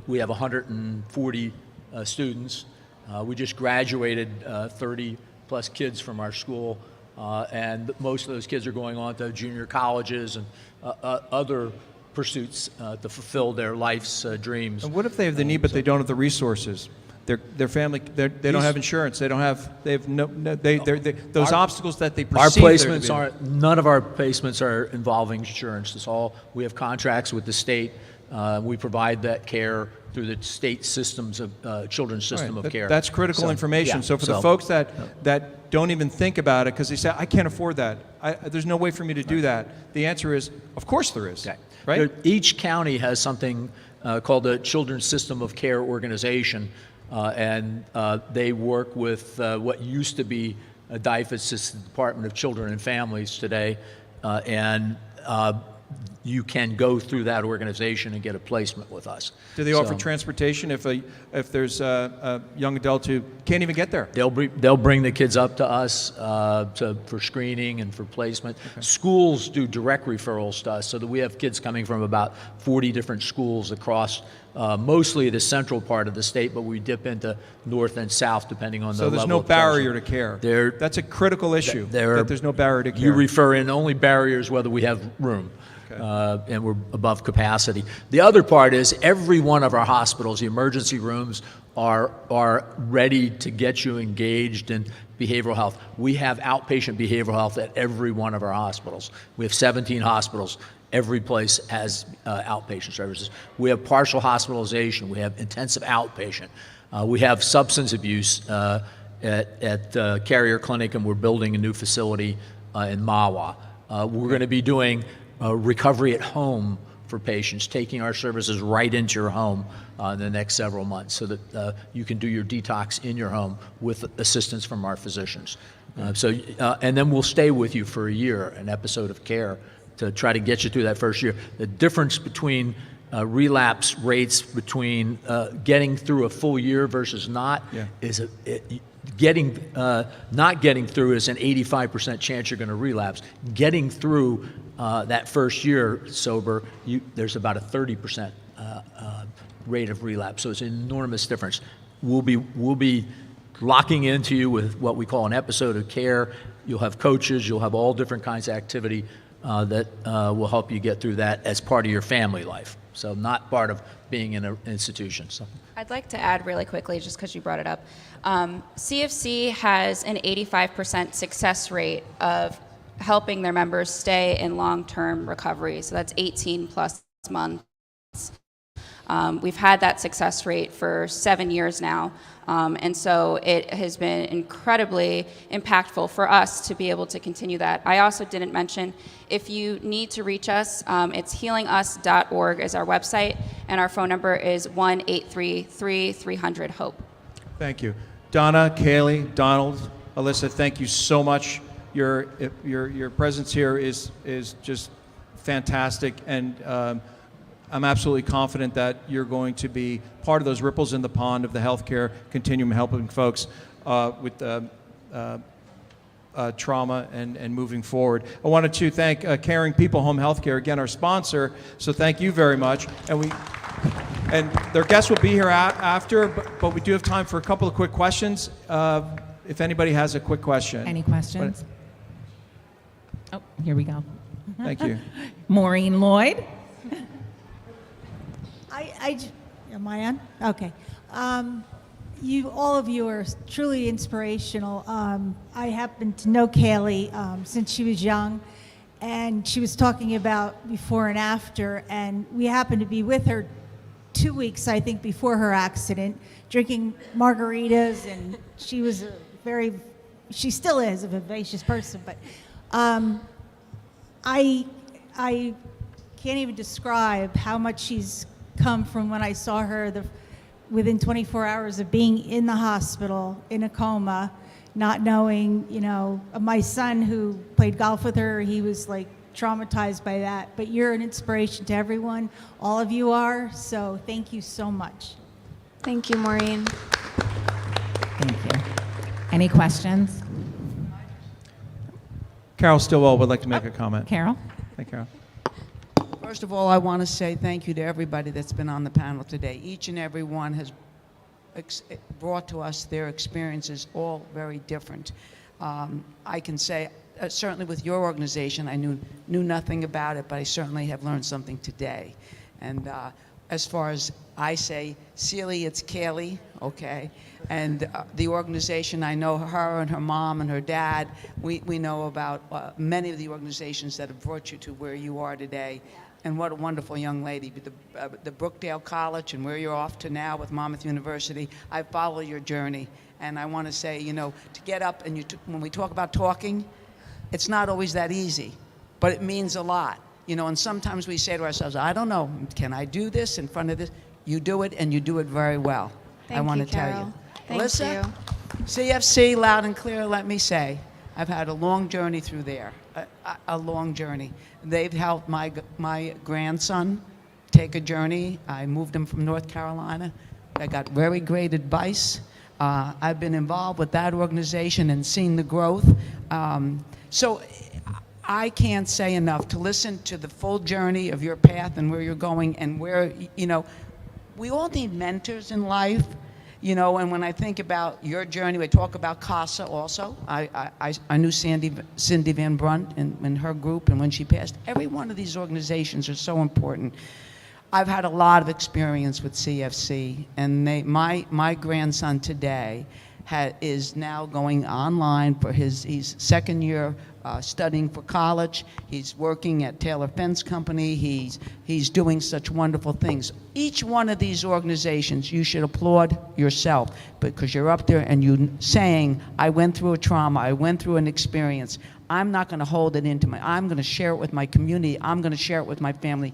We have 140 students. We just graduated 30 plus kids from our school, and most of those kids are going on to junior colleges and other pursuits to fulfill their life's dreams. And what if they have the need but they don't have the resources? Their family, they don't have insurance. They have no those obstacles that they perceive. Our placements aren't. None of our placements are involving insurance. It's all. We have contracts with the state. We provide that care through the state systems of children's system of care. That's critical information. So for the folks that don't even think about it because they say, I can't afford that. There's no way for me to do that. The answer is, of course there is. Okay. Right? Each county has something called the Children's System of Care Organization, and they work with what used to be DIFAS, the Department of Children and Families today, and you can go through that organization and get a placement with us. Do they offer transportation if there's a young adult who can't even get there? They'll bring the kids up to us for screening and for placement. Okay. Schools do direct referrals to us, so that we have kids coming from about 40 different schools across mostly the central part of the state, but we dip into north and south depending on the level. So there's no barrier to care. That's a critical issue. That there's no barrier to care. You refer in only barriers whether we have room. Okay. And we're above capacity. The other part is every one of our hospitals, the emergency rooms, are ready to get you engaged in behavioral health. We have outpatient behavioral health at every one of our hospitals. We have 17 hospitals. Every place has outpatient services. We have partial hospitalization. We have intensive outpatient. We have substance abuse at Carrier Clinic, and we're building a new facility in Mahwah. We're going to be doing recovery at home for patients, taking our services right into your home in the next several months so that you can do your detox in your home with assistance from our physicians. And then we'll stay with you for a year, an episode of care, to try to get you through that first year. The difference between relapse rates between getting through a full year versus not is not getting through is an 85% chance you're going to relapse. Getting through that first year sober, there's about a 30% rate of relapse. So it's an enormous difference. We'll be locking into you with what we call an episode of care. You'll have coaches. You'll have all different kinds of activity that will help you get through that as part of your family life. So not part of being in an institution. So. I'd like to add really quickly, just because you brought it up. CFC has an 85% success rate of helping their members stay in long-term recovery. So that's 18 plus months. We've had that success rate for 7 years now. And so it has been incredibly impactful for us to be able to continue that. I also didn't mention, if you need to reach us, it's healingus.org is our website, and our phone number is 1-833-300-HOPE. Thank you. Donna, Ceilie, Donald, Alyssa, thank you so much. Your presence here is just fantastic, and I'm absolutely confident that you're going to be part of those ripples in the pond of the healthcare continuum, helping folks with trauma and moving forward. I wanted to thank Caring People Home Healthcare, again, our sponsor, so thank you very much. And their guests will be here after, but we do have time for a couple of quick questions. If anybody has a quick question. Any questions? Oh, here we go. Thank you. Maureen Lloyd. Am I on? Okay. All of you are truly inspirational. I happen to know Ceilie since she was young, and she was talking about before and after, and we happened to be with her 2 weeks, I think, before her accident, drinking margaritas, and she was she still is a vivacious person, but I can't even describe how much she's come from when I saw her within 24 hours of being in the hospital in a coma, not knowing, my son who played golf with her, he was like traumatized by that. But you're an inspiration to everyone. All of you are. So thank you so much. Thank you, Maureen. Thank you. Any questions? Carol Stillwell would like to make a comment. Carol? Thank you, Carol. First of all, I want to say thank you to everybody that's been on the panel today. Each and every one has brought to us their experiences, all very different. I can say, certainly with your organization, I knew nothing about it, but I certainly have learned something today. And as far as I say, Ceilie, it's Ceilie, okay? And the organization, I know her and her mom and her dad. We know about many of the organizations that have brought you to where you are today. And what a wonderful young lady. The Brookdale College and where you're off to now with Monmouth University, I follow your journey. And I want to say, to get up and when we talk about talking, it's not always that easy, but it means a lot. And sometimes we say to ourselves, I don't know, can I do this in front of this? You do it, and you do it very well. I want to tell you. Thank Alyssa, you. CFC, loud and clear, let me say, I've had a long journey through there, a long journey. They've helped my grandson take a journey. I moved him from North Carolina. I got very great advice. I've been involved with that organization and seen the growth. So I can't say enough to listen to the full journey of your path and where you're going and where, we all need mentors in life. And when I think about your journey, we talk about CASA also. I knew Cindy Van Brunt and her group, and when she passed, every one of these organizations are so important. I've had a lot of experience with CFC, and my grandson today is now going online for he's second year studying for college. He's working at Taylor Fence Company. He's doing such wonderful things. Each one of these organizations, you should applaud yourself because you're up there and you saying, I went through a trauma, I went through an experience. I'm not going to hold it I'm going to share it with my community. I'm going to share it with my family.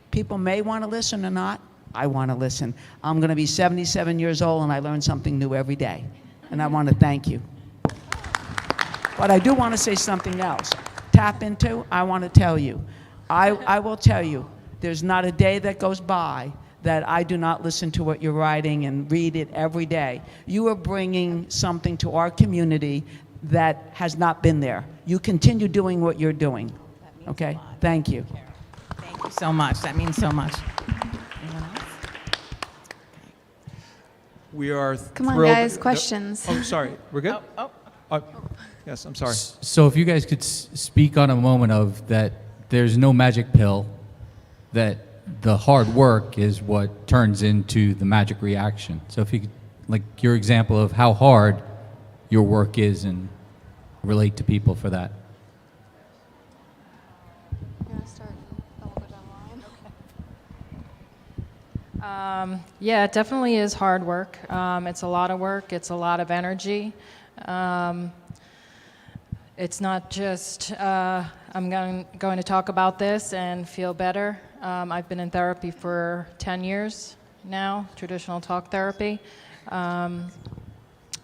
People may want to listen or not. I want to listen. I'm going to be 77 years old and I learn something new every day. And I want to thank you. But I do want to say something else. Tap into, I want to tell you. I will tell you, there's not a day that goes by that I do not listen to what you're writing and read it every day. You are bringing something to our community that has not been there. You continue doing what you're doing. Okay? Thank you. Thank you so much. That means so much. Anyone else? We are Come on, thrilled- guys, questions. Oh, sorry. We're good? Yes, I'm sorry. So if you guys could speak on a moment of that there's no magic pill, that the hard work is what turns into the magic reaction. So if you could, like your example of how hard your work is and relate to people for that. Yeah, it definitely is hard work. It's a lot of work. It's a lot of energy. It's not just I'm going to talk about this and feel better. I've been in therapy for 10 years now, traditional talk therapy.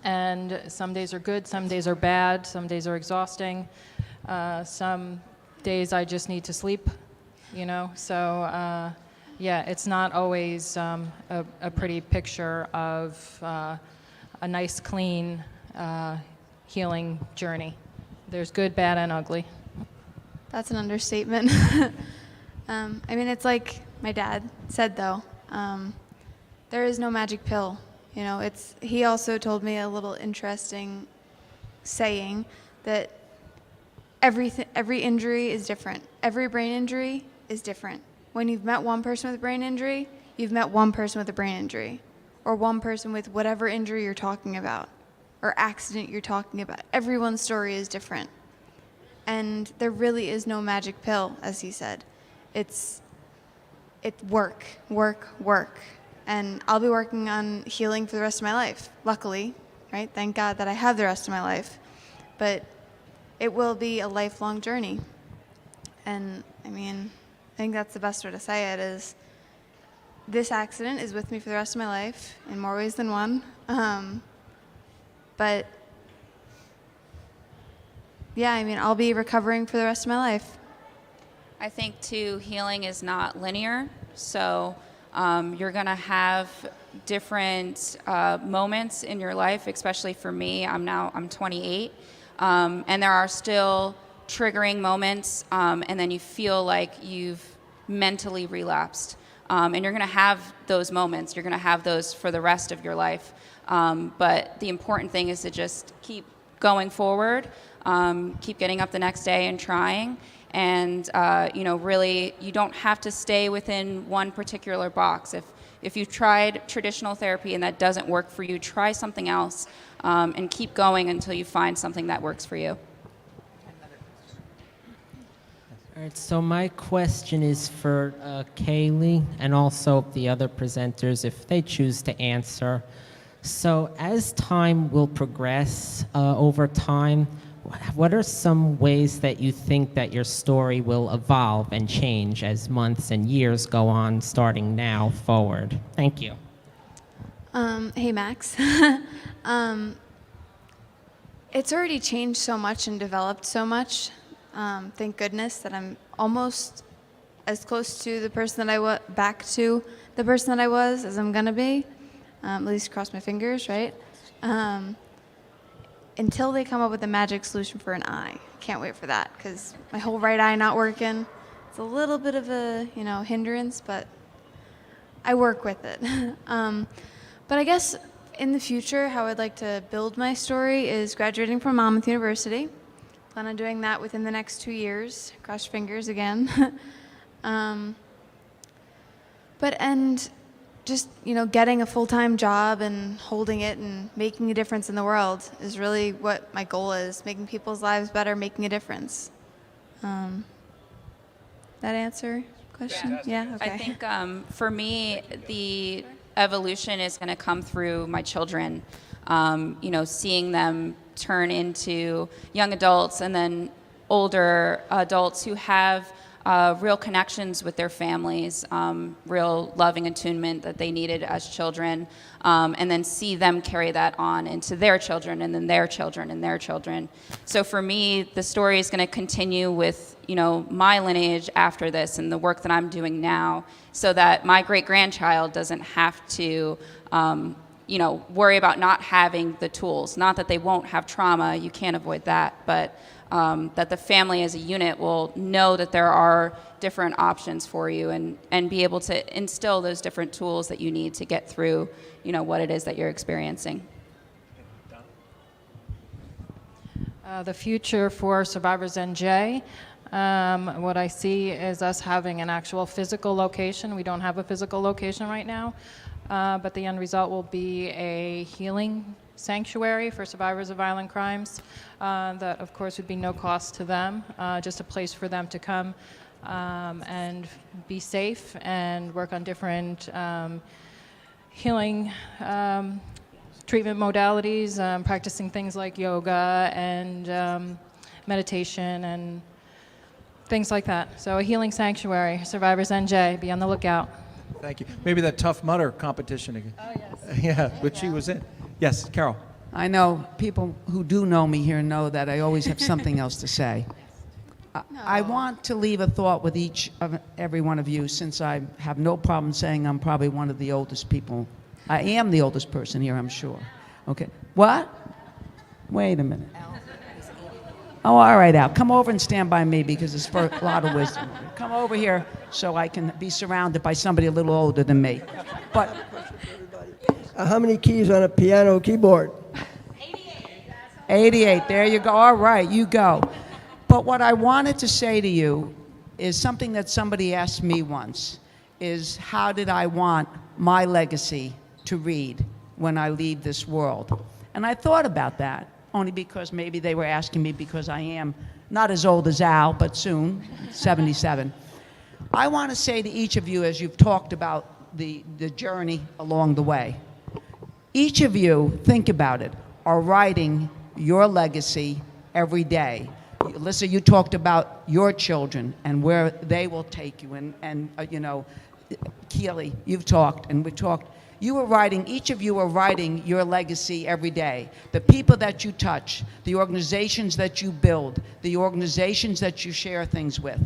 And some days are good, some days are bad, some days are exhausting. Some days I just need to sleep, you know. So yeah, it's not always a pretty picture of a nice, clean healing journey. There's good, bad, and ugly. That's an understatement. I mean, it's like my dad said, though. There is no magic pill. You know, he also told me a little interesting saying that every injury is different. Every brain injury is different. When you've met one person with a brain injury, you've met one person with a brain injury, or one person with whatever injury you're talking about, or accident you're talking about. Everyone's story is different. And there really is no magic pill, as he said. It's work, work, work. And I'll be working on healing for the rest of my life, luckily, right? Thank God that I have the rest of my life. But it will be a lifelong journey. And I mean, I think that's the best way to say it is this accident is with me for the rest of my life in more ways than one. But yeah, I mean, I'll be recovering for the rest of my life. I think, too, healing is not linear. So you're going to have different moments in your life, especially for me. I'm 28. And there are still triggering moments. And then you feel like you've mentally relapsed. And you're going to have those moments. You're going to have those for the rest of your life. But the important thing is to just keep going forward, keep getting up the next day and trying. And, you know, really, you don't have to stay within one particular box. If you've tried traditional therapy and that doesn't work for you, try something else and keep going until you find something that works for you. All right, so my question is for Ceilie and also the other presenters, if they choose to answer. So as time will progress over time, what are some ways that you think that your story will evolve and change as months and years go on, starting now forward? Thank you. Hey, Max. It's already changed so much and developed so much. Thank goodness that I'm almost as close to the person that I was, back to the person that I was as I'm gonna be. At least cross my fingers, right? Until they come up with a magic solution for an eye. Can't wait for that, because my whole right eye not working. It's a little bit of a, you know, hindrance, but I work with it. But I guess in the future, how I'd like to build my story is graduating from Monmouth University. Plan on doing that within the next 2 years. Cross fingers again. Just, you know, getting a full-time job and holding it and making a difference in the world is really what my goal is. Making people's lives better, making a difference. That answer your question? Yeah, okay. I think for me, the evolution is going to come through my children. You know, seeing them turn into young adults and then older adults who have real connections with their families, real loving attunement that they needed as children, and then see them carry that on into their children and then their children and their children. So for me, the story is going to continue with, you know, my lineage after this and the work that I'm doing now, so that my great-grandchild doesn't have to you know, worry about not having the tools. Not that they won't have trauma, you can't avoid that, but that the family as a unit will know that there are different options for you and be able to instill those different tools that you need to get through, you know, what it is that you're experiencing. The future for Survivors NJ, what I see is us having an actual physical location. We don't have a physical location right now, but the end result will be a healing sanctuary for survivors of violent crimes that, of course, would be no cost to them, just a place for them to come and be safe and work on different healing treatment modalities, practicing things like yoga and meditation and things like that. So a healing sanctuary, Survivors NJ, be on the lookout. Thank you. Maybe that Tough Mudder competition again. Oh, yes. Yeah, which she was in. Yes, Carol. I know people who do know me here know that I always have something else to say. I want to leave a thought with every one of you, since I have no problem saying I'm probably one of the oldest people. I am the oldest person here, I'm sure. Okay. What? Wait a minute. Oh, all right, Al. Come over and stand by me because it's for a lot of wisdom. Come over here so I can be surrounded by somebody a little older than me. But How many keys on a piano keyboard? 88. There you go. All right, you go. But what I wanted to say to you is something that somebody asked me once, is how did I want my legacy to read when I leave this world? And I thought about that, only because maybe they were asking me because I am not as old as Al, but soon, 77. I want to say to each of you, as you've talked about the journey along the way, each of you, think about it, are writing your legacy every day. Alyssa, you talked about your children and where they will take you, and you know, Ceilie, you've talked, and we talked. You are writing, each of you are writing your legacy every day. The people that you touch, the organizations that you build, the organizations that you share things with.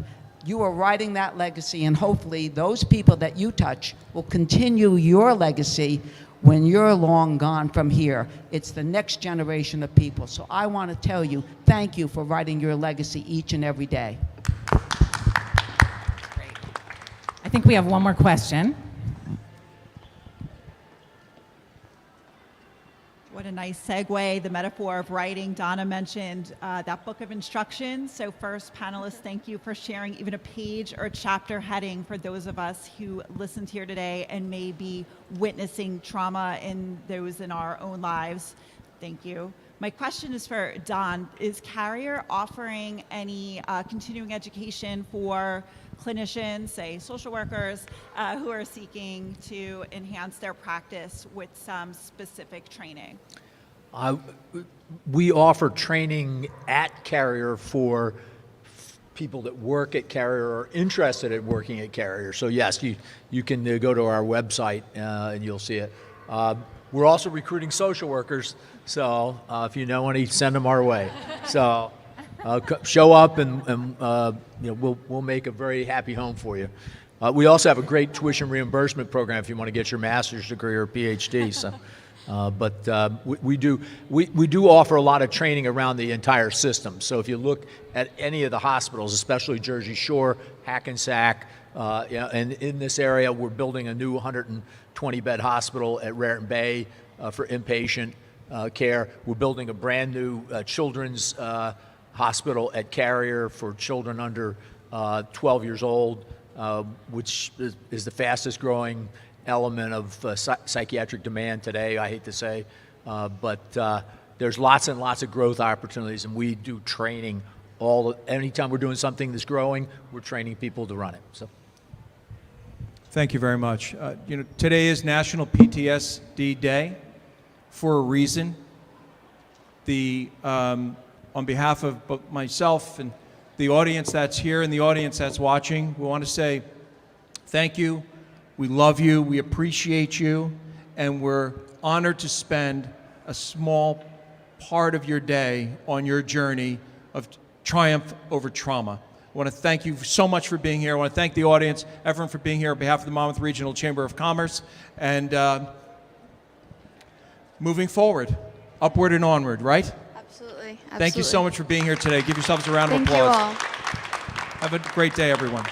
You are writing that legacy, and hopefully those people that you touch will continue your legacy when you're long gone from here. It's the next generation of people. So I want to tell you, thank you for writing your legacy each and every day. I think we have one more question. What a nice segue, the metaphor of writing. Donna mentioned that book of instructions. So first, panelists, thank you for sharing even a page or a chapter heading for those of us who listened here today and may be witnessing trauma in those in our own lives. Thank you. My question is for Don. Is Carrier offering any continuing education for clinicians, say social workers, who are seeking to enhance their practice with some specific training? We offer training at Carrier for people that work at Carrier or are interested in working at Carrier. So yes, you can go to our website and you'll see it. We're also recruiting social workers, so if you know any, send them our way. So show up and you know, we'll make a very happy home for you. We also have a great tuition reimbursement program if you want to get your master's degree or PhD. So, we do offer a lot of training around the entire system. So if you look at any of the hospitals, especially Jersey Shore, Hackensack, and in this area, we're building a new 120-bed hospital at Raritan Bay for inpatient care. We're building a brand new children's hospital at Carrier for children under 12 years old, which is the fastest growing element of psychiatric demand today, I hate to say. But there's lots and lots of growth opportunities, and we do training anytime we're doing something that's growing, we're training people to run it. So. Thank you very much. You know, today is National PTSD Day for a reason. On behalf of both myself and the audience that's here and the audience that's watching, we want to say thank you. We love you. We appreciate you. And we're honored to spend a small part of your day on your journey of triumph over trauma. I want to thank you so much for being here. I want to thank the audience, everyone for being here on behalf of the Monmouth Regional Chamber of Commerce. And moving forward, upward and onward, right? Absolutely. Thank you so much for being here today. Give yourselves a round of applause. Thank you all. Have a great day, everyone.